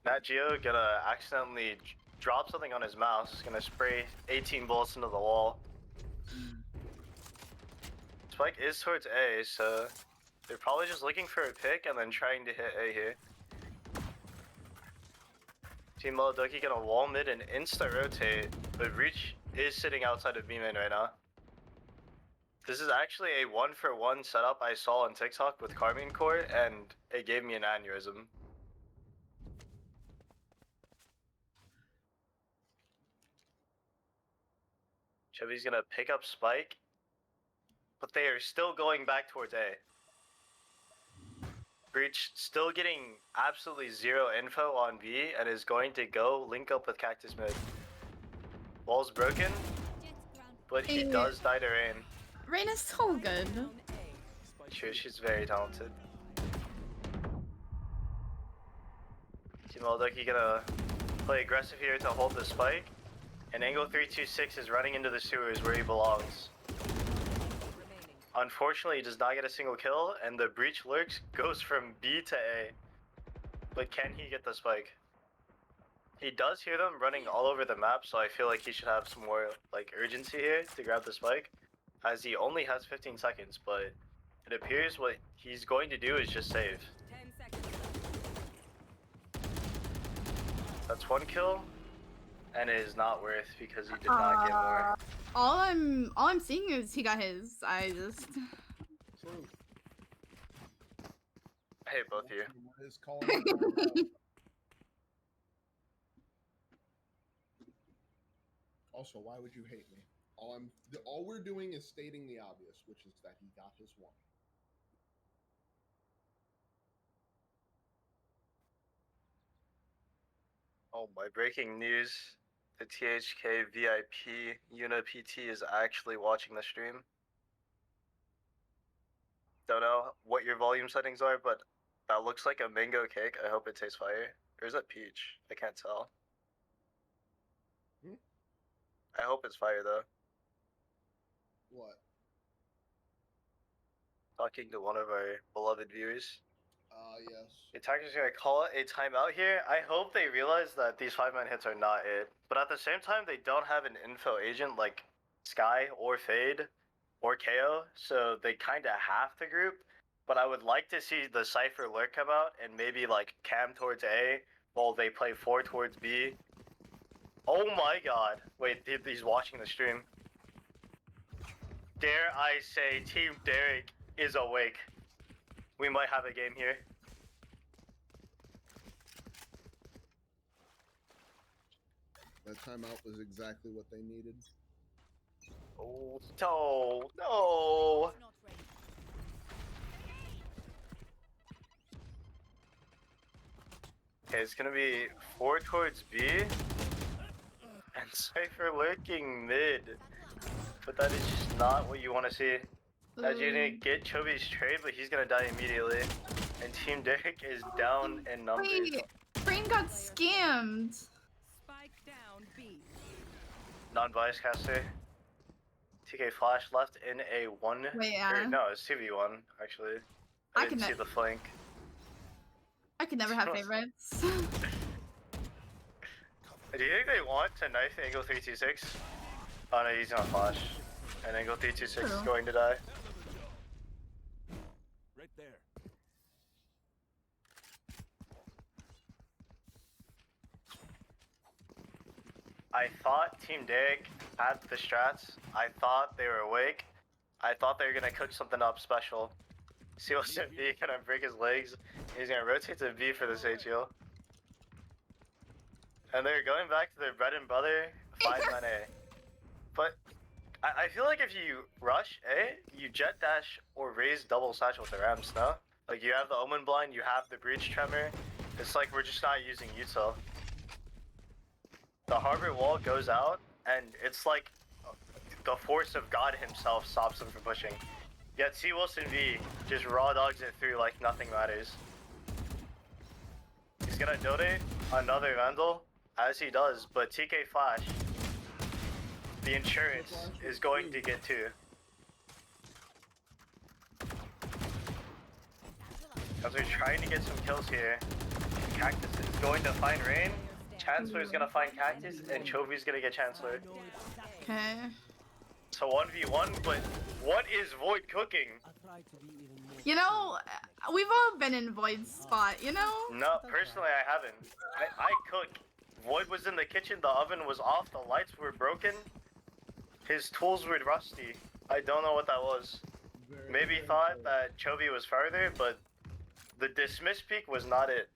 Nat Geo gonna accidentally drop something on his mouse. Gonna spray 18 bullets into the wall. Spike is towards A, so they're probably just looking for a pick and then trying to hit A here. Team Meladoki gonna wall mid and insta-rotate, but Reach is sitting outside of B-main right now. This is actually a 1-for-1 setup I saw on TikTok with Carmine Core, and it gave me an aneurysm. Chevy's gonna pick up Spike, but they are still going back towards A. Breach still getting absolutely zero info on B and is going to go link up with Cactus mid. Wall's broken, but he does die to Rain. Rain is so good. Down A. True, she's very talented. Team Meladoki gonna play aggressive here to hold the spike. And Angle 326 is running into the sewers where he belongs. Remaining. Unfortunately, he does not get a single kill, and the breach lurks goes from B to A. But can he get the spike? He does hear them running all over the map, so I feel like he should have some more like urgency here to grab the spike, as he only has 15 seconds, but it appears what he's going to do is just save. 10 seconds. That's 1 kill, and it is not worth because he did not get more. All I'm seeing is he got his. I just True. I hate both of you. What is calling it right now. Also, why would you hate me? All we're doing is stating the obvious, which is that he got his one. Oh my, breaking news. The THK VIP Una PT is actually watching the stream. Don't know what your volume settings are, but that looks like a mango cake. I hope it tastes fire. Or is it peach? I can't tell. Hmm? I hope it's fire though. What? talking to one of our beloved viewers. Yes. The attackers are gonna call it a timeout here. I hope they realize that these 5-man hits are not it. But at the same time, they don't have an info agent like Sky or Fade or KO, so they kind of have to group. But I would like to see the Cypher lurk come out and maybe like cam towards A while they play 4 towards B. Oh my god. Wait, he's watching the stream. Dare I say Team Derrek is awake. We might have a game here. That timeout was exactly what they needed. Oh, no, no. Not ready. Okay, it's gonna be 4 towards B. And Cypher lurking mid. But that is just not what you want to see. As you're gonna get Chobi's trade, but he's gonna die immediately. And Team Derrek is down in numbers. Wait, Brain got scammed. Spike down B. Non-bias caster. TK Flash left in a 1. Wait, Or, no, it's 2v1, actually. I I didn't can see ne- the flank. I could never have favorites. Do you think they want to knife angle 326? Oh no, he's on flash. And angle 326 is True. going to die. Right there. I thought Team Derrek had the strats. I thought they were awake. I thought they were gonna cook something up special. See what's in B, gonna break his legs. He's gonna rotate to B for this HL. And they're going back to their bread and butter 5-man A. But I feel like if you rush A, you jet dash or raise double satchel with the Rams, no? Like you have the Omen blind, you have the breach tremor. It's like we're just not using util. The harbor wall goes out, and it's like the force of God himself stops them from pushing. Yet C Wilson V just raw dogs it through like nothing matters. He's gonna donate another Vandal, as he does, but TK Flash, the insurance is going to get 2. As we're trying to get some kills here, Cactus is going to find Rain, Chancellor is gonna find Cactus, and Chobi's gonna get Chancellor. Okay. So 1v1, but what is Void cooking? You know, we've all been in Void's spot, you know? No, personally I haven't. I cook. Void was in the kitchen, the oven was off, the lights were broken. His tools were rusty. I don't know what that was. Maybe he thought that Chobi was farther, but the dismiss peak was not it.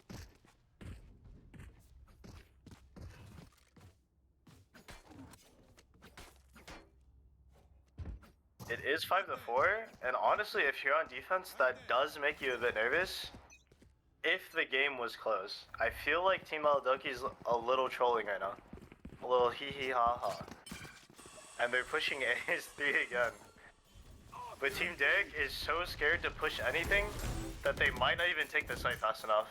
It is 5-4, and honestly, if you're on defense, that does make you a bit nervous. If the game was close, I feel like Team Maladoki's a little trolling right now, a little hee hee ha ha, and they're pushing A's 3 again. But Team Derrek is so scared to push anything that they might not even take the site fast enough.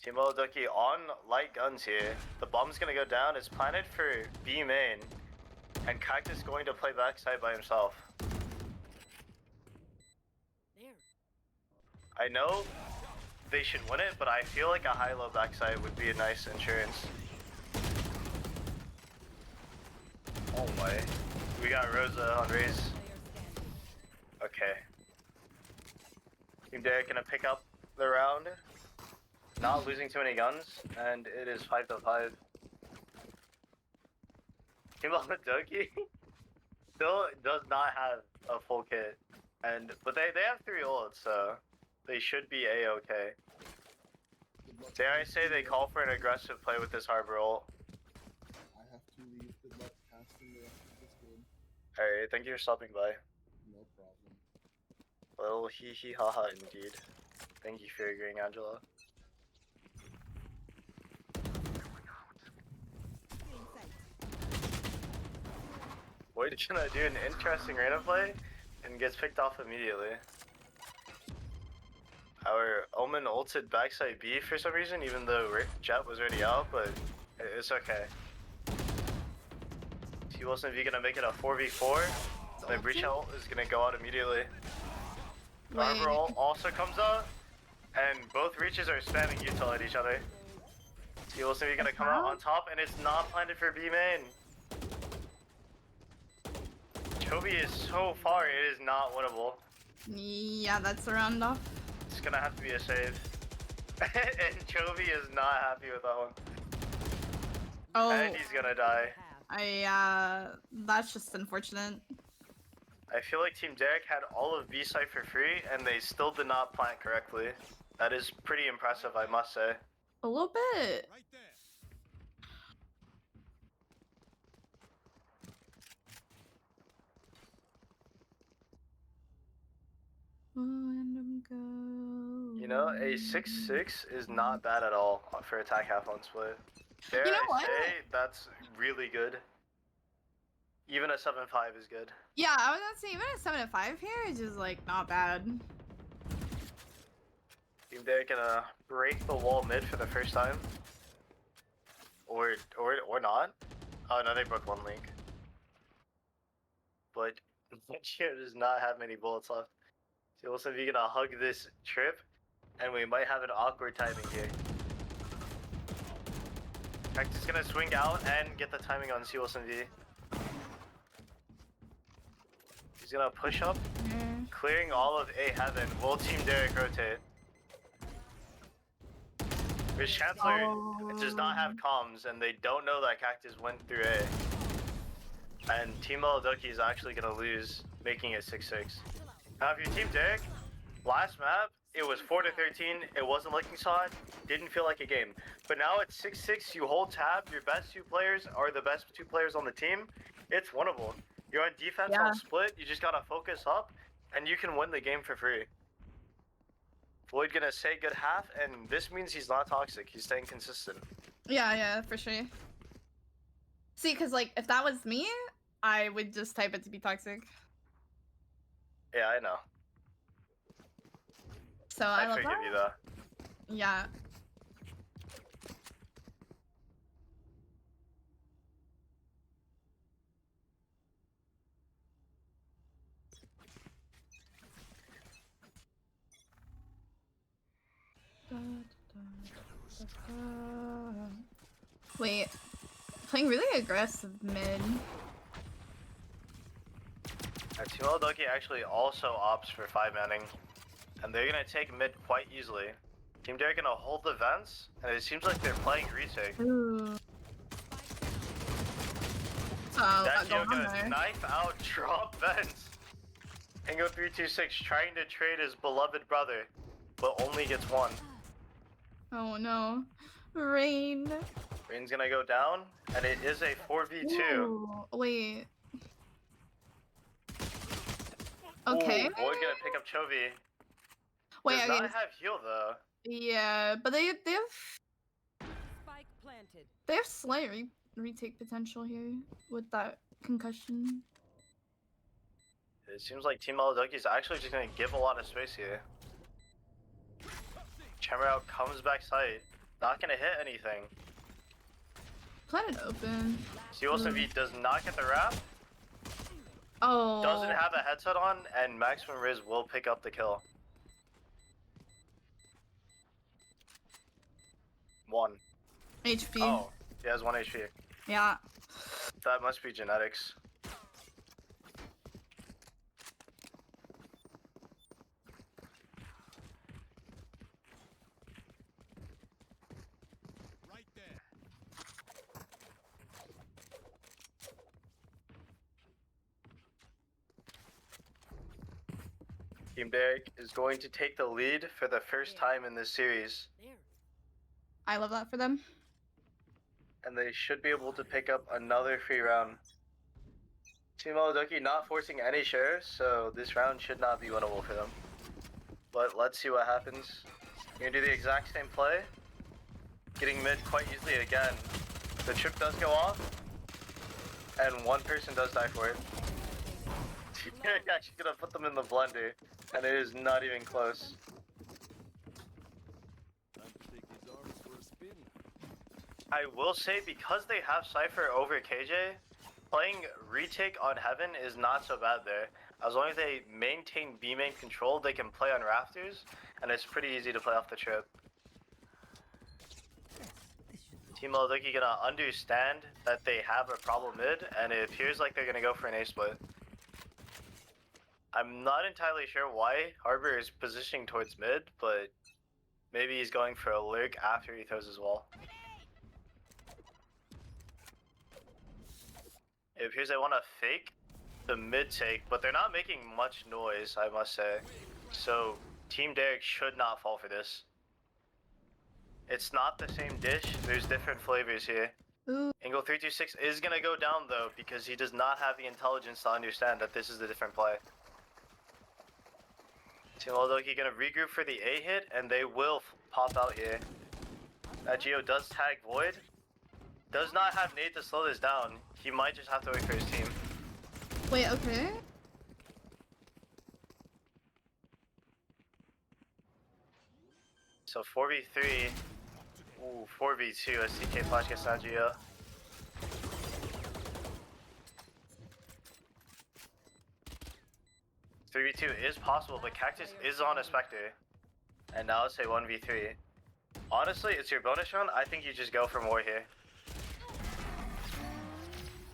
Team Maladoki on light guns here. The bomb's gonna go down. It's planted for B main. And Cactus going to play backside by himself. There. I know they should win it, but I feel like a high-low backside would be a nice insurance. Oh my. We got Rosa on raise. Player standing. Okay. Team Derrek gonna pick up the round. Not losing too many guns, and it is 5-5. Team Maladoki still does not have a full kit, but they have 3 ults, so they should be a-okay. Dare I say they call for an aggressive play with this harbor ult. I have to leave. Good luck casting the rest of this game. Alright, thank you for stopping by. No problem. Little hee hee ha ha indeed. Thank you for agreeing, Angela. Void's gonna do an interesting random play and gets picked off immediately. Our Omen ulted backside B for some reason, even though Jet was already out, but it's okay. T Wilson V gonna make it a 4v4. The breach ult is gonna go out immediately. Wait. Arbor ult also comes out, and both reaches are spamming util at each other. T Wilson V gonna come out on top, and it's not planted for B main. Chovy is so far, it is not winnable. Yeah, that's a round off. It's gonna have to be a save. And Chovy is not happy with that one. Oh, And he's gonna die. that's just unfortunate. I feel like Team Derrek had all of B site for free, and they still did not plant correctly. That is pretty impressive, I must say. A little bit. Right there. Random go. You know, a 6-6 is not bad at all for attack half on split. Dare You know I what? say, that's really good. Even a 7-5 is good. Yeah, I was gonna say even a 7 and 5 here is just like not bad. Team Derrek gonna break the wall mid for the first time. Or not. Oh no, they broke one link. But Gio does not have many bullets left. So also, we're gonna hug this trip, and we might have an awkward timing here. Hex is gonna swing out and get the timing on C. Wilson V. He's gonna push up, clearing all of A heaven. Will Team Derrek rotate? His Chancellor does not have comms, and they don't know that Cactus went through A. And Team Melo is actually gonna lose, making it 6-6. Now, if you're Team Derrek, last map, it was 4-13, it wasn't looking so hot, didn't feel like a game. But now it's 6-6, you hold tab, your best two players are the best two players on the team, it's winnable. You're on defense on split, you just gotta focus up, and you can win the game for free. Floyd gonna say good half, and this means he's not toxic, he's staying consistent. Yeah, for sure. See, because like if that was me, I would just type it to be toxic. Yeah, I know. So I love forgive that. you that. Yeah. Wait, playing really aggressive mid. Team Melo actually also opts for 5-manning, and they're gonna take mid quite easily. Team Derrek gonna hold the vents, and it seems like they're playing retake. Ooh. That going on gonna there. knife out, drop vents, and go 3-2-6, trying to trade his beloved brother, but only gets one. Oh no, Rain. Rain's gonna go down, and it is a 4v2. Ooh, wait. Okay. Ooh, Boyd gonna pick up Chovy. Wait, Does okay. not have heal though. Yeah, but they have Spike planted. slight retake potential here with that concussion. It seems like Team Melo is actually just gonna give a lot of space here. Chamber out comes back sight. Not gonna hit anything. Planet open. C. Wilson V does not get the wrap. Oh. Doesn't have a headset on, and Maximum Riz will pick up the kill. 1. HP. Oh, he has 1 HP. Yeah. That must be genetics. Right there. Team Derrek is going to take the lead for the first time in this series, There. I love that for them. and they should be able to pick up another free round. Team Melo not forcing any shares, so this round should not be winnable for them. But let's see what happens. You're gonna do the exact same play, getting mid quite easily again. The trip does go off, and one person does die for it. You're actually gonna put them in the blender, and it is not even close. Time to take these arms for a spin. I will say, because they have Cypher over KJ, playing retake on Heaven is not so bad there. As long as they maintain B main control, they can play on rafters, and it's pretty easy to play off the trip. Team Melodoki gonna understand that they have a problem mid, and it appears like they're gonna go for an A split. I'm not entirely sure why Harbor is positioning towards mid, but maybe he's going for a lurk after he throws his wall. It appears they want to fake the mid take, but they're not making much noise, I must say. So Team Derrek should not fall for this. It's not the same dish, there's different flavors here. Ooh. Angle 326 is gonna go down though, because he does not have the intelligence to understand that this is a different play. Team Melodoki gonna regroup for the A hit, and they will pop out here. That Geo does tag Void. Does not have nade to slow this down. He might just have to wait for his team. Wait, okay. So 4v3. Ooh, 4v2 as TK Flash gets that Geo. Three v 2 is possible, but Cactus is on a Spectre. And now let's say 1v3. Honestly, it's your bonus round. I think you just go for more here.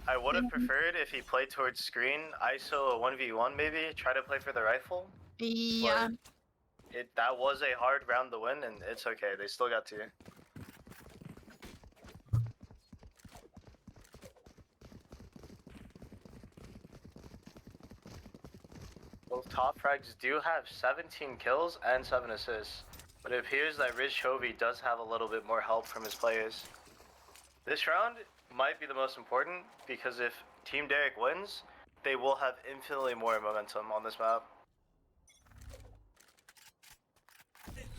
I would have preferred if he played towards screen, ISO a 1v1 maybe, try to play for the rifle. Yeah. But that was a hard round to win, and it's okay. They still got 2. Both top frags do have 17 kills and 7 assists, but it appears that Riz Chovy does have a little bit more help from his players. This round might be the most important, because if Team Derrek wins, they will have infinitely more momentum on this map.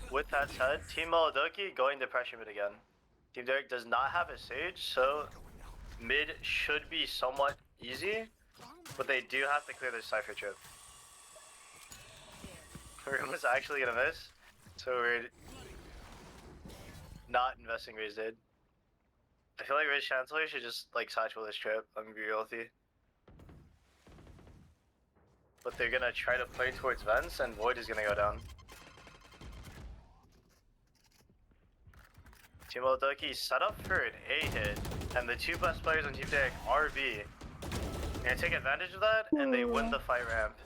With that said, Team Melodoki going to pressure mid again. Team Derrek does not have a Sage, so mid should be somewhat easy, but they do have to clear this Cypher trip. Room is actually gonna miss, so we're not investing Riz did. I feel like Riz Chancellor should just like satchel this trip, I'm gonna be real with you. But they're gonna try to play towards vents, and Void is gonna go down. Team Melodoki set up for an A hit, and the 2 best players on Team Derrek are B. They're gonna take advantage of that, and they win the fight ramp.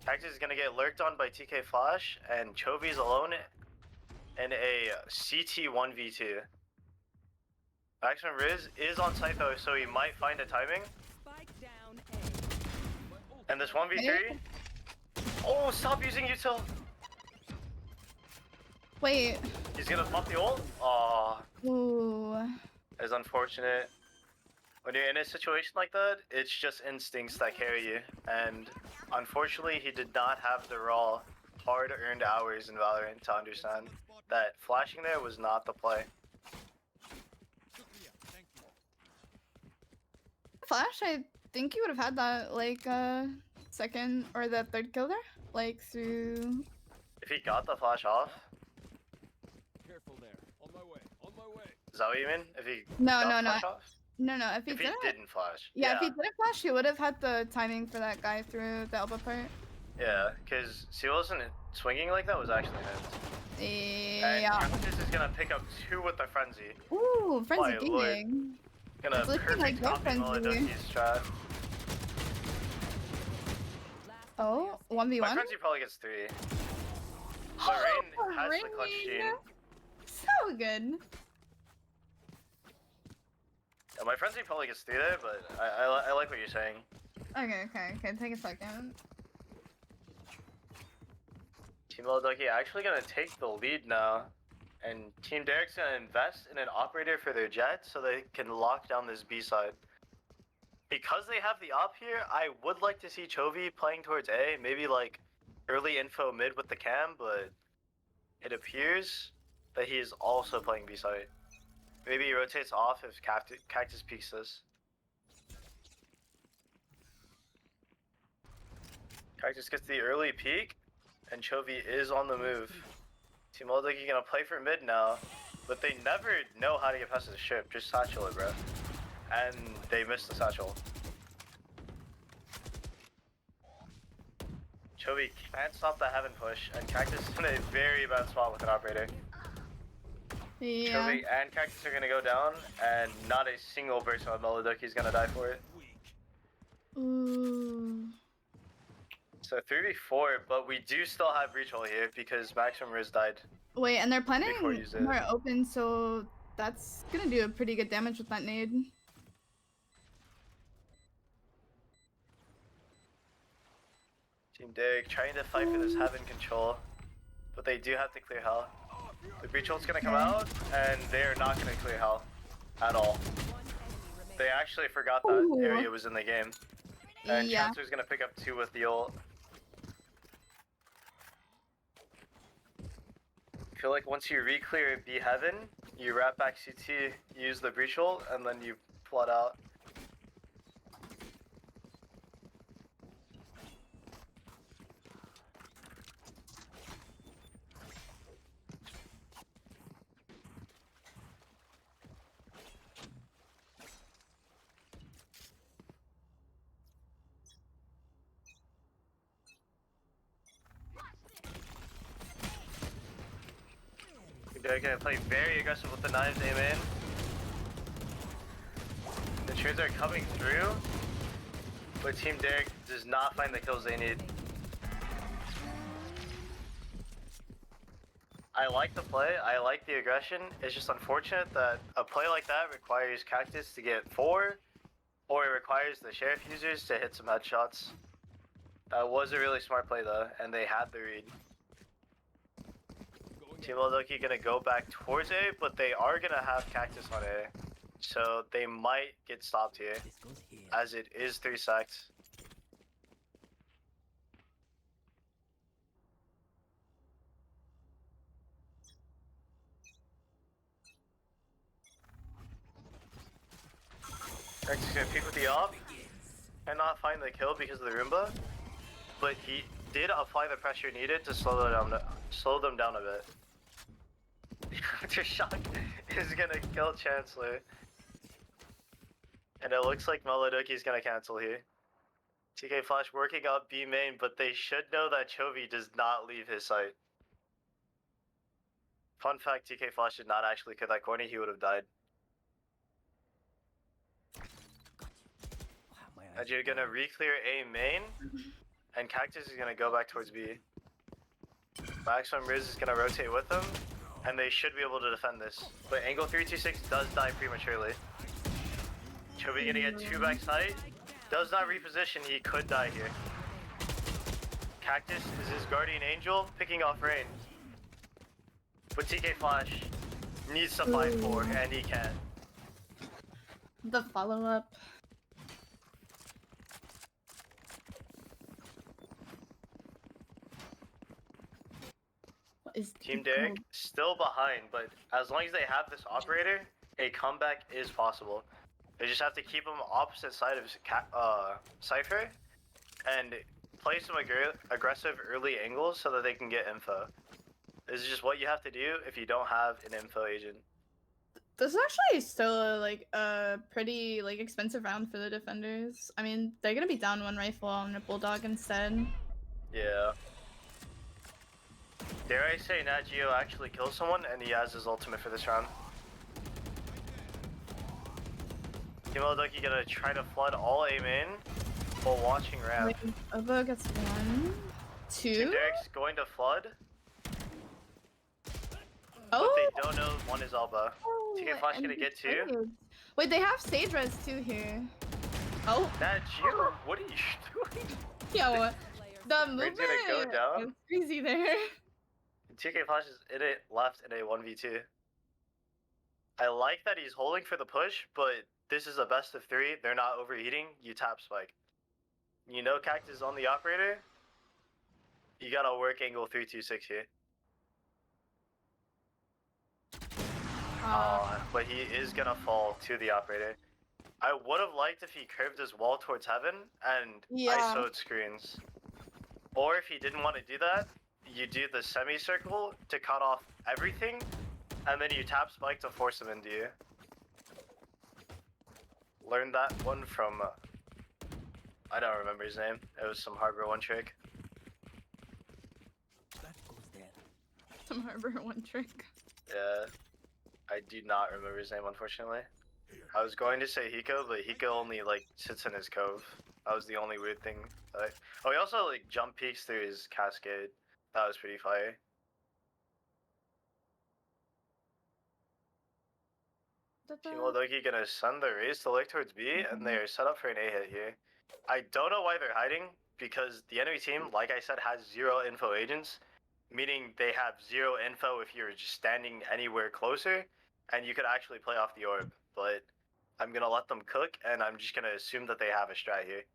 Cactus is gonna get lurked on by TK Flash, and Chovy's alone in a CT 1v2. Maximum Riz is on site though, so he might find a timing. Spike down And this 1v3. Oh, stop using util. Wait. He's gonna pop the ult. Aw, Ooh. it's unfortunate. When you're in a situation like that, it's just instincts that carry you. And unfortunately, he did not have the raw, hard-earned hours in Valorant to understand that flashing there was not the play. Flash, I think you would have had that like second or the third kill there, like through. If he got the flash off, Careful there. On my way. On my way. is that what you mean? If he No, got no, the no. flash off? No, if he If he didn't. didn't flash. Yeah, if he didn't flash, he would have had the timing for that guy through the elbow part. Yeah, because he wasn't swinging like that was actually him. And Yeah. Cactus is gonna pick up 2 with the frenzy. Ooh, frenzy My lord. gaming. Gonna It's looking perfect like that copy frenzy. Melodoki's strat. Oh, My 1v1. frenzy probably gets 3. But Oh, Rain has the clutch Rain. gene. So good. Yeah, my frenzy probably gets 3 there, but I like what you're saying. Okay, take a second. Team Melodoki actually gonna take the lead now, and Team Derrek's gonna invest in an operator for their jet so they can lock down this B side. Because they have the op here, I would like to see Chovy playing towards A, maybe like early info mid with the cam, but it appears that he is also playing B side. Maybe he rotates off if Cactus peeks this. Cactus gets the early peek, and Chovy is on the move. Team Melodoki gonna play for mid now, but they never know how to get past the ship. Just satchel it, bro. and they missed the satchel. Chovy can't stop the heaven push, and Cactus is in a very bad spot with an operator. Yeah. Chovy and Cactus are gonna go down, and not a single person with Melodoki is gonna die for it. Ooh. So 3v4, but we do still have breach hole here because Maximum Riz died. Wait, and they're planning Before you said- more open, so that's gonna do a pretty good damage with that nade. Team Derrek trying to fight for this heaven control, but they do have to clear hell. The breach hole's gonna come out, and they're not gonna clear hell at all. They actually forgot that Ooh. area was in the game. And Yeah. Chancellor's gonna pick up 2 with the ult. I feel like once you re-clear B heaven, you wrap back CT, use the breach ult, and then you flood out. They're gonna play very aggressive with the knives, aim in. The trades are coming through, but Team Derrek does not find the kills they need. I like the play, I like the aggression. It's just unfortunate that a play like that requires Cactus to get 4, or it requires the Sheriff users to hit some headshots. That was a really smart play though, and they had the read. Team Melodoki gonna go back towards A, but they are gonna have Cactus on A. So they might get stopped here, as it is 3 sacks. Derrek's gonna peek with the op, cannot find the kill because of the Roomba, but he did apply the pressure needed to slow them down a bit. Aftershock is gonna kill Chancellor. And it looks like Melodoki is gonna cancel here. TK Flash working up B main, but they should know that Chovy does not leave his site. Fun fact, TK Flash did not actually cut that corner, he would have died. And you're gonna re-clear A main, and Cactus is gonna go back towards B. Maximum Riz is gonna rotate with them, and they should be able to defend this. But Angle 326 does die prematurely. Chovy gonna get 2 backside. Does not reposition, he could die here. Cactus is his guardian angel, picking off rain. But TK Flash needs to fight for, and he can. The follow-up. What is Team Derrek still behind, but as long as they have this operator, a comeback is possible. They just have to keep them opposite side of Cypher and play some aggressive early angles so that they can get info. This is just what you have to do if you don't have an info agent. This is actually still like a pretty like expensive round for the defenders. I mean, they're gonna be down 1 rifle on a bulldog instead. Yeah. Dare I say Nat Geo actually kills someone and he has his ultimate for this round. Team Melodoki gonna try to flood all aim in while watching ramp. Wait, Obo gets 1, 2. Team Derrek's going to flood, Oh, but they don't know one is Alba. TK Flash and gonna get 2. Sage. Wait, they have Sage Res too here. Oh, Nat Geo, what are you doing? yo, the Rain's movement gonna go down. is crazy there. TK Flash is in it left in a 1v2. I like that he's holding for the push, but this is a best of 3. They're not overheating. You tap spike. You know Cactus is on the operator. You gotta work angle 326 here. But he is gonna fall to the operator. I would have liked if he curved his wall towards heaven and Yeah. ISO'd screens. Or if he didn't want to do that, you do the semicircle to cut off everything, and then you tap spike to force him into you. learned that one from, I don't remember his name. It was some Harbor 1 trick. That goes there. Some Harbor 1 trick. Yeah. I do not remember his name, unfortunately. I was going to say Hiko, but Hiko only, like, sits in his cove. That was the only weird thing. Oh, he also, like, jump peeks through his cascade. That was pretty fire. Team Lodoki gonna send the raise to look towards B, and they are set up for an A hit here. I don't know why they're hiding, because the enemy team, like I said, has 0 info agents, meaning they have 0 info if you're just standing anywhere closer, and you could actually play off the orb. But I'm gonna let them cook, and I'm just gonna assume that they have a strat here.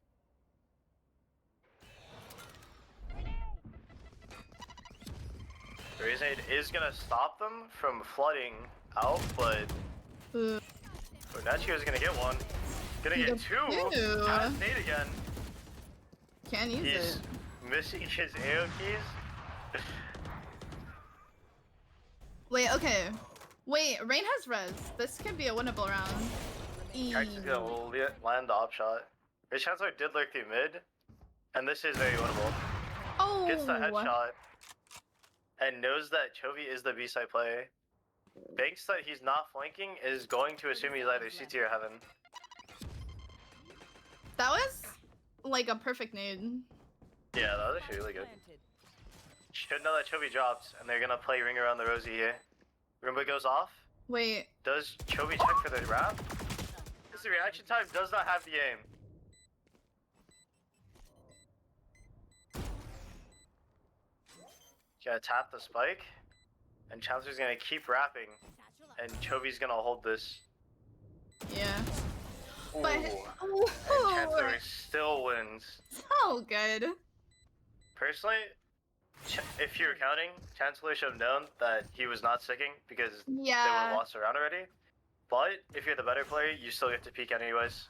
The raise nade is gonna stop them from flooding out, but Nechio is gonna get one. Gonna get 2. Has nade again. Can't use He's it. missing his AO keys. Wait, okay. Wait, Rain has res. This could be a winnable round. Cactus is gonna land the op shot. His Chancellor did lurk through mid, and this is very winnable. Oh! Gets the headshot, and knows that Chovy is the B-side player. Thinks that he's not flanking, is going to assume he's either CT or heaven. That was like a perfect nade. Yeah, that was actually really good. Should know that Chovy drops, and they're gonna play Ring Around the Rosie here. Roomba goes off. Wait. Does Chovy check for the wrap? This reaction time does not have the aim. Gonna tap the spike, and Chancellor's gonna keep wrapping, and Chovy's gonna hold this. Yeah. Ooh. But And Chancellor still wins. so good. Personally, if you're counting, Chancellor should have known that he was not sticking because they would have Yeah. lost the round already. But if you're the better player, you still get to peek anyways.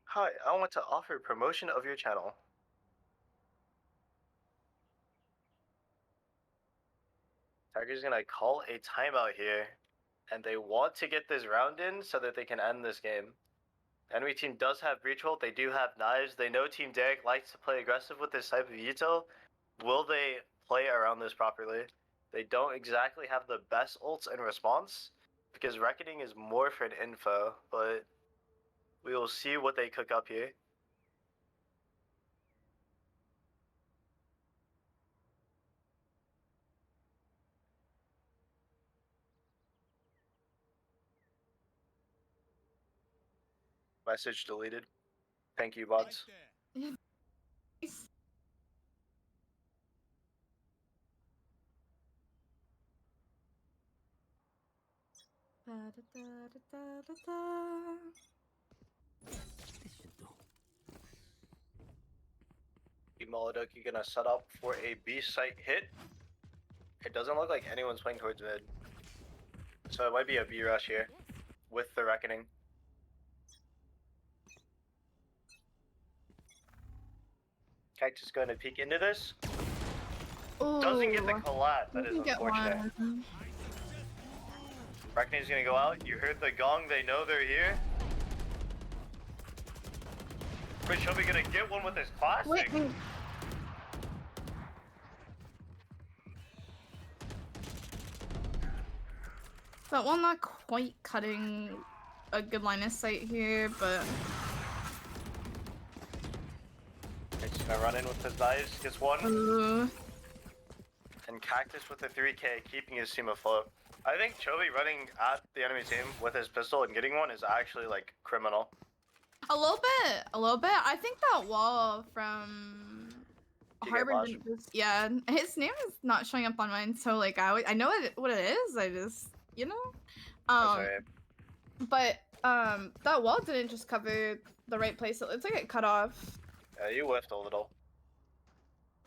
Hi, I want to offer promotion of your channel. Tiger's gonna call a timeout here, and they want to get this round in so that they can end this game. Enemy team does have breach ult, they do have knives, they know Team Derrek likes to play aggressive with this type of util. Will they play around this properly? They don't exactly have the best ults in response, because Reckoning is more for an info, but we will see what they cook up here. Message deleted. Thank you, bots. Molodoki gonna set up for a B site hit. It doesn't look like anyone's playing towards mid, so it might be a B rush here with the Reckoning. Cactus going to peek into this. Ooh. Doesn't get the collab. That is Doesn't get unfortunate. one. Reckoning's gonna go out. You heard the gong. They know they're here. But Shelby gonna get one with his classic. Wait. That one not quite cutting a good line of sight here, but He's gonna run in with his knives. Gets one. And Cactus with the 3K, keeping his team afloat. I think Chovy running at the enemy team with his pistol and getting one is actually like criminal. a little bit. I think that wall from THK Harbor Flash. didn't just, yeah, his name is not showing up on mine, so like I know what it is. I just That's alright. but that wall didn't just cover the right place. It looks like it cut off. Yeah, you whiffed a little.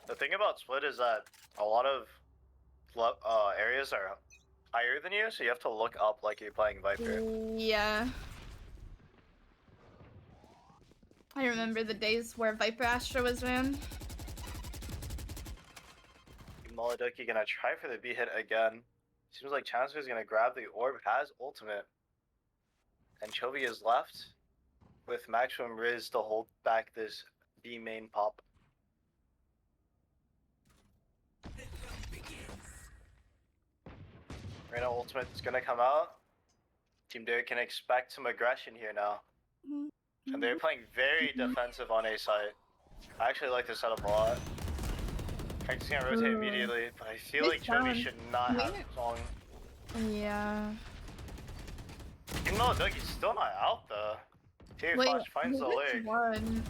The thing about Split is that a lot of areas are higher than you, so you have to look up like you're playing Viper. Yeah. I remember the days where Viper Astra was ran. Molodoki gonna try for the B hit again. Seems like Chancellor is gonna grab the orb, has ultimate. And Chovy is left with maximum Riz to hold back this B main pop. Right now, ultimate is gonna come out. Team Derrek can expect some aggression here now. And they're playing very defensive on A side. I actually like this setup a lot. Cactus gonna rotate immediately, but I feel like Nice Chovy sound. should not have Wait. song. Yeah. Even though Dougie's still not out though. Tear Wait, Flash finds the who leg. gets one?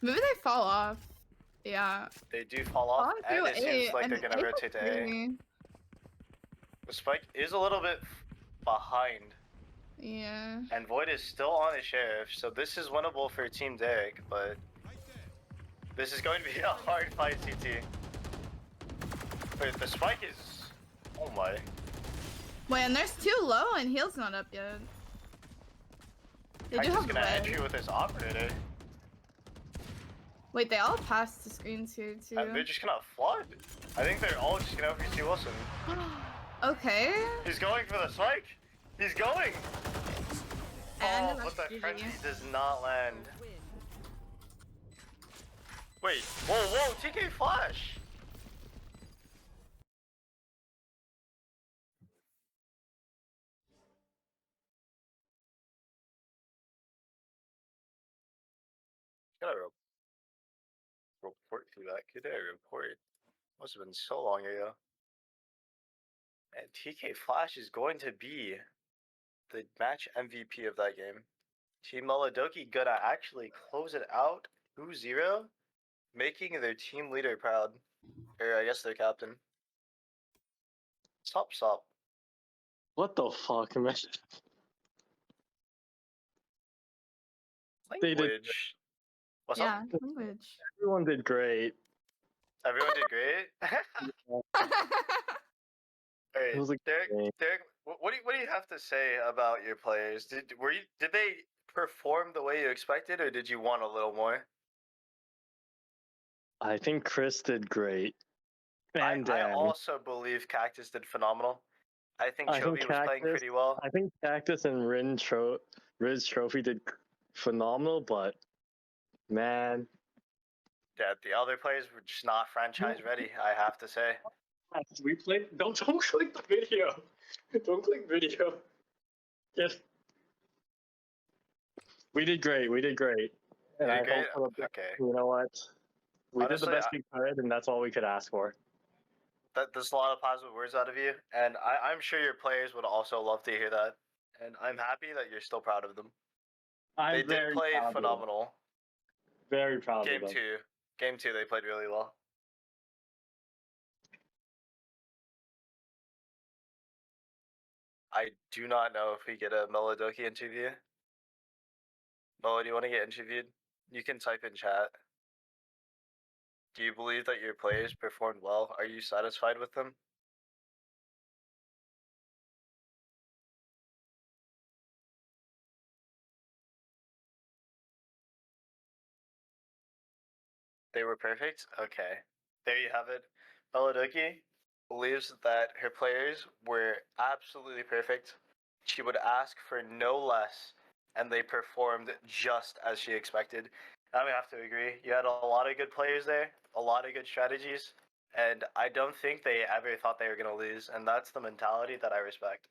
Maybe they fall off. Yeah. They do fall off, Fall and through it seems A, like and they're gonna A rotate to A. really- The spike is a little bit behind, Yeah. and Void is still on the sheriff, so this is winnable for Team Derrek, but this is going to be a hard fight, CT. But the spike is, oh my. Wait, and there's too low, and heal's not up yet. They do Cactus have gonna red. entry with this operator, Wait, they all passed the screens here too. and they're just gonna flood. I think they're all just gonna oversee Wilson. Okay. He's going for the spike. He's going. And Oh, but that's the GG. frenzy does not land. Win. Wait, whoa, TK Flash. Gotta report feedback. Could I report? Must have been so long ago. And TK Flash is going to be the match MVP of that game. Team Meladoki gonna actually close it out 2-0, making their team leader proud. Or I guess their captain. Stop. What the fuck, man? They did- Language. What's Yeah, up? language. Everyone did great. Everyone did great. Alright, It was a Derrek, game. what do you have to say about your players? Did they perform the way you expected, or did you want a little more? I think Chris did great. I And Dan. also believe Cactus did phenomenal. I think I think Chovy was playing Cactus- pretty well. I think Cactus and Riz Trophy did phenomenal, but man, Yeah, the other players were just not franchise ready, I have to say. we played. Don't click the video. Don't click video. Yes. We did great. And You did great? hope for the- Okay. You know what? We Honestly, did the best we could, and that's all we could ask for. There's a lot of positive words out of you, and I'm sure your players would also love to hear that. And I'm happy that you're still proud of them. I'm They did very play proud of them. phenomenal. Very proud Game of them. two, they played really well. I do not know if we get a Melodoki interview. Melo, do you want to get interviewed? You can type in chat. Do you believe that your players performed well? Are you satisfied with them? They were perfect? Okay. There you have it. Melodoki believes that her players were absolutely perfect. She would ask for no less, and they performed just as she expected. I would have to agree. You had a lot of good players there, a lot of good strategies, and I don't think they ever thought they were going to lose, and that's the mentality that I respect.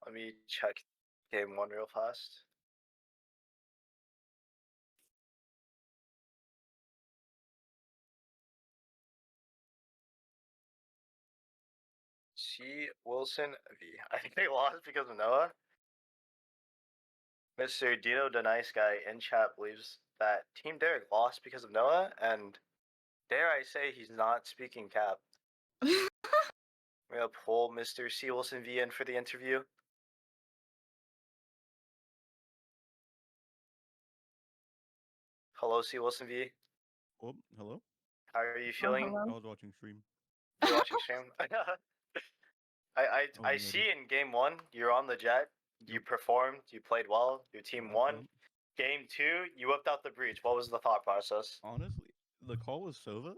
Let me check game one real fast. C. Wilson V. I think they lost because of Noah. Mr. Dino the Nice Guy in chat believes that Team Derrek lost because of Noah, and dare I say he's not speaking cap. We're gonna pull Mr. C. Wilson V in for the interview. Hello, C. Wilson V. Oh, hello. How are you feeling? hello. I was watching stream. You watching stream? I you see in game one you're on the jet. You performed. You played well. Your team won. Game two, you whipped out the breach. What was the thought process? Honestly, the call was Sova,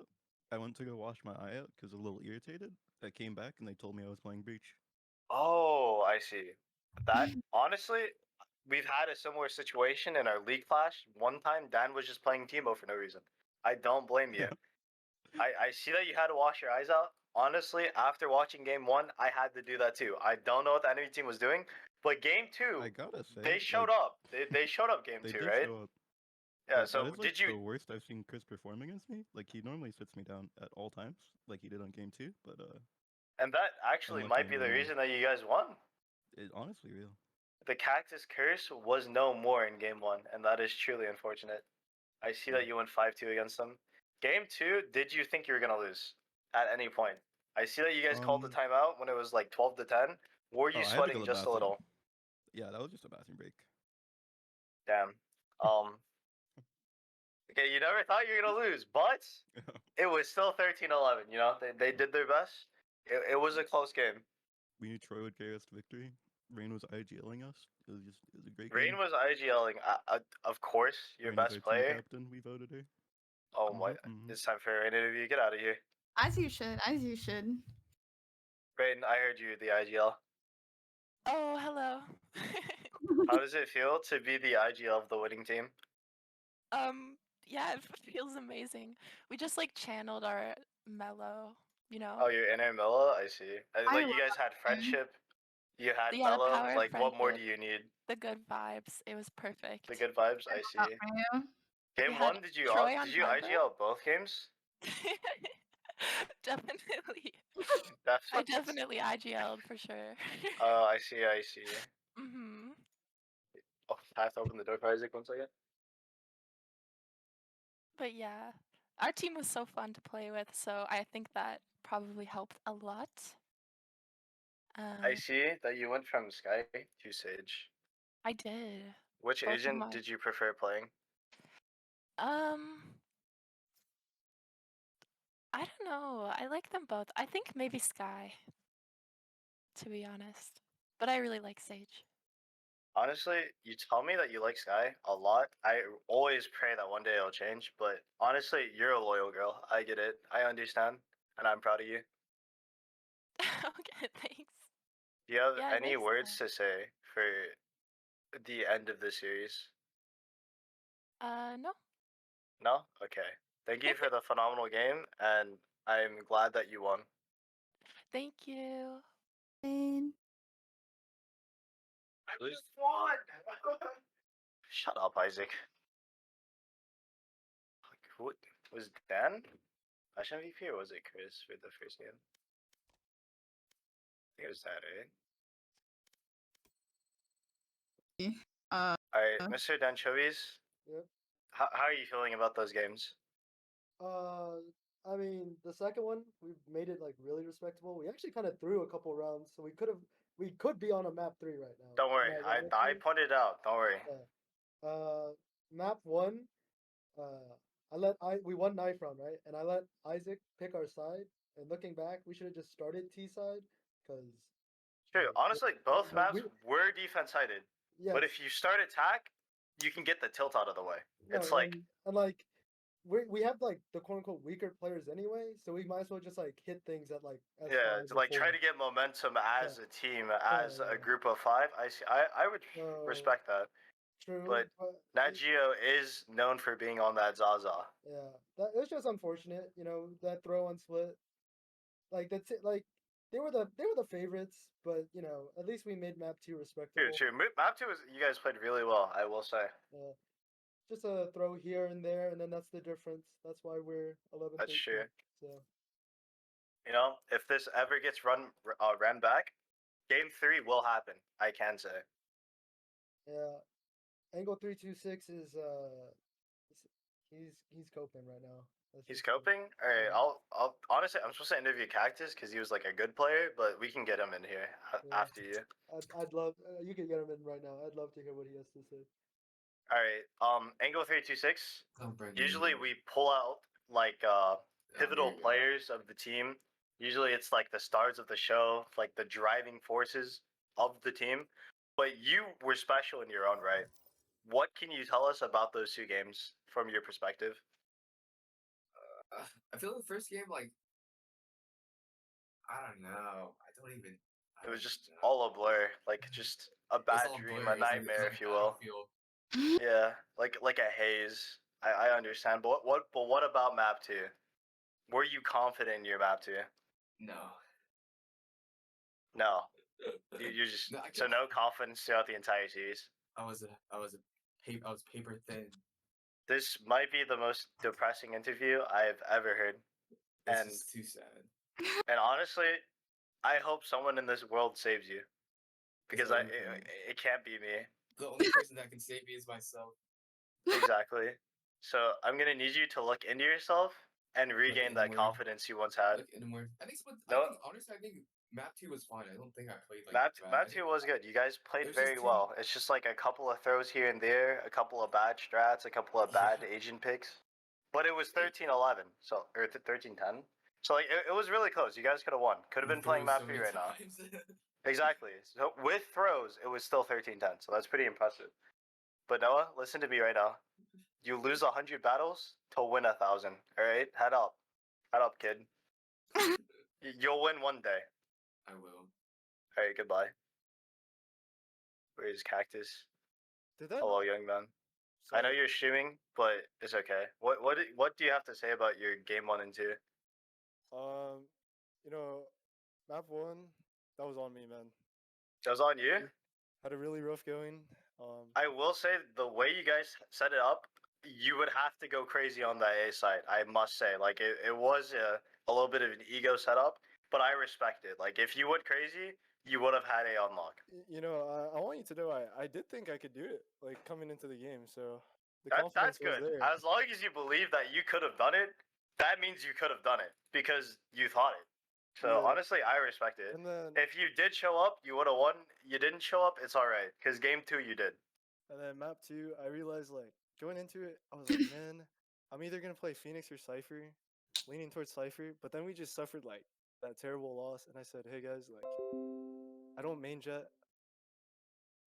I went to go wash my eye out because I was a little irritated. I came back and they told me I was playing Breach. Oh, I see. That honestly, we've had a similar situation in our league clash. One time, Dan was just playing Teemo for no reason. I don't blame you. I see that you had to wash your eyes out. Honestly, after watching game one, I had to do that too. I don't know what the enemy team was doing, but game two, I gotta say, they showed up. They showed up game They two, did right? show up. Yeah. That So is like did you? the worst I've seen Chris perform against me. Like he normally sits me down at all times, like he did on game 2. But And that actually unlucky might in be the game one. reason that you guys won. It honestly real. The Cactus Curse was no more in game one, and that is truly unfortunate. I see that you went 5-2 against them. Game two, did you think you were gonna lose at any point? I see that you guys called the timeout when it was like 12-10. Were you I had to sweating go to the just a bathroom. little? Yeah, that was just a bathroom break. Damn. Okay, you never thought you were gonna lose, but it was still 13-11. You know, they did their best. It was a close game. We knew Troy would carry us to victory. Rain was IGLing us. It was a great Rain game. was IGLing. Of course, your Rain was best our player. team captain. We voted her. Oh my! It's time for an interview. Get out of here, As you should. As you should. Rain. I heard you the IGL. Oh, hello. How does it feel to be the IGL of the winning team? Yeah, it feels amazing. We just like channeled our Melo, you know. Oh, your inner Melo. I see. Like you love guys had friendship. You had Yeah, the Melo. power of Like, what more do friendship. you need? The good vibes. It was perfect. The good vibes. I see. Game had one, did you Troy on did you Harbor. IGL both games? Definitely. That's I definitely IGL'd for sure. Oh, I see. I see. Mhm. Oh, I have to open the door for Isaac 1 second. But yeah, our team was so fun to play with, so I think that probably helped a lot. I see that you went from Sky to Sage. I did. Which Both of agent my- did you prefer playing? I don't know. I like them both. I think maybe Sky, to be honest. But I really like Sage. Honestly, you tell me that you like Sky a lot. I always pray that one day it'll change, but honestly, you're a loyal girl. I get it. I understand, and I'm proud of you. Okay, thanks. Do you have Yeah, I any like words to say for the end of the series? No. No? Okay. Thank you for the phenomenal game, and I'm glad that you won. Thank you. I just won! Shut up, Isaac. Who was Dan? Flash MVP or was it Chris for the first game? I think it was that, right? Alright, Mr. Danchovies. Yep. How are you feeling about those games? I mean, the second one we made it like really respectable. We actually kind of threw a couple rounds, so we could be on a map 3 right now. Don't worry, Map I 3. pointed it out. Don't worry. Yeah. Map 1. We won knife round, right? And I let Isaac pick our side. And looking back, we should have just started T side, because. True. Honestly, both maps were defense sided. Yes. But if you start attack, you can get the tilt out of the way. No, It's like and like we have like the quote unquote weaker players anyway, so we might as well just like hit things at like as far yeah, as to like try to forward. get momentum as a team, as a yeah. group of 5. I see. I would respect that. True, But Nat Geo is known for being on that Zaza. Yeah, it's just unfortunate, you know, that throw on split. Like that's it. Like they were the favorites, but you know, at least we made map 2 respectable. True. Map 2 was you guys played really well. I will say. Just a throw here and there, and then that's the difference. That's why we're 11. That's 13, true. So. You know, if this ever gets ran back, game 3 will happen. I can say. Yeah, Angle 326 is he's coping right now. He's coping. All right, I'll honestly, I'm supposed to interview Cactus because he was like a good player, but we can get him in here after you. I'd love you can get him in right now. I'd love to hear what he has to say. All right, Angle 326. Usually we pull out like pivotal players of the team. Usually it's like the stars of the show, like the driving forces of the team. But you were special in your own right. What can you tell us about those 2 games from your perspective? I feel the first game like I don't know. I don't even. It was just all a blur, like just a bad dream, a nightmare, if you will. Yeah, like a haze. I understand, but what about map 2? Were you confident in your map 2? No. No. You just No, so no confidence throughout the entire series. I was paper thin. This might be the most depressing interview I've ever heard. It's And just too sad. and honestly, I hope someone in this world saves you. Because the only thing. it can't be me. The only person that can save me is myself. Exactly. So I'm gonna need you to look into yourself and regain that inward. confidence you once had. Like inward. I think No. honestly, I think map 2 was fine. I don't think I played like Map 2 was good. You guys played was just very too- well. It's just like a couple of throws here and there, a couple of bad strats, a couple of bad agent picks. But it was 13-11, so or 13-10. So like it was really close. You guys could have won. Could have been playing map 3 right now. Exactly. So with throws, it was still 13-10. So that's pretty impressive. But Noah, listen to me right now. You lose 100 battles to win 1,000. All right, head up, kid. You'll win one day. I will. All right, goodbye. Where's Cactus? Did that? Hello, young man. I know you're streaming, but it's okay. What do you have to say about your game 1 and 2? You know, map 1, that was on me, man. That was on you. Had a really rough going. I will say the way you guys set it up, you would have to go crazy on that A side. I must say, like it was a little bit of an ego setup, but I respect it. Like if you went crazy, you would have had A unlock. You know, I want you to know I did think I could do it, like coming into the game. So the That's confidence good. was there. As long as you believe that you could have done it, that means you could have done it because you thought it. So Yeah. honestly, I respect it. And then If you did show up, you would have won. You didn't show up, it's all right. Because game 2, you did. and then map 2, I realized like going into it, I was like, man, I'm either gonna play Phoenix or Cypher, leaning towards Cypher. But then we just suffered like that terrible loss, and I said, hey guys, like I don't main Jet.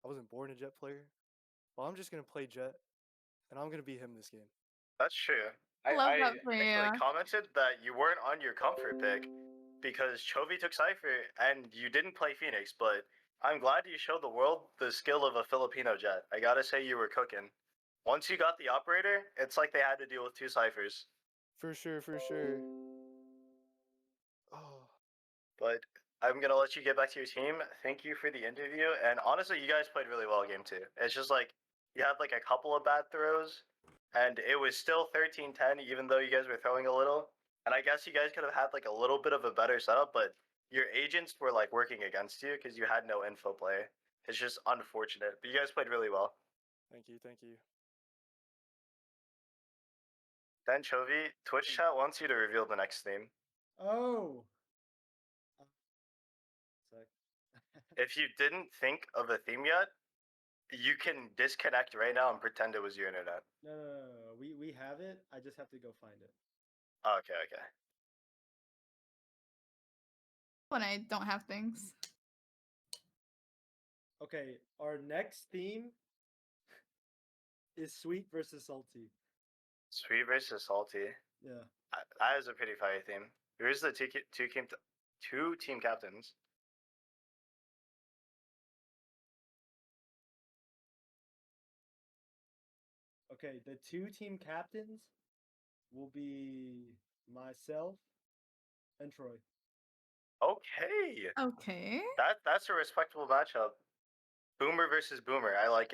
I wasn't born a Jet player. Well, I'm just gonna play Jet, and I'm gonna beat him this game. That's true. Love I that for actually you. commented that you weren't on your comfort pick because Chovy took Cypher and you didn't play Phoenix, but I'm glad you showed the world the skill of a Filipino Jet. I gotta say you were cooking. Once you got the operator, it's like they had to deal with 2 Cyphers. For sure, for sure. Oh. But I'm gonna let you get back to your team. Thank you for the interview. And honestly, you guys played really well game 2. It's just like you had like a couple of bad throws, and it was still 13-10, even though you guys were throwing a little. And I guess you guys could have had like a little bit of a better setup, but your agents were like working against you because you had no info play. It's just unfortunate. But you guys played really well. Thank you, thank you. Then Chovy, Twitch chat wants you to reveal the next theme. Oh. Sec. If you didn't think of a theme yet, you can disconnect right now and pretend it was your internet. No. We have it. I just have to go find it. Okay. When I don't have things. Okay, our next theme is sweet versus salty. Sweet versus salty. Yeah. That is a pretty fire theme. Here's the two team captains. Okay, the 2 team captains will be myself and Troy. Okay. Okay. That's a respectable matchup. Boomer versus Boomer. I like it.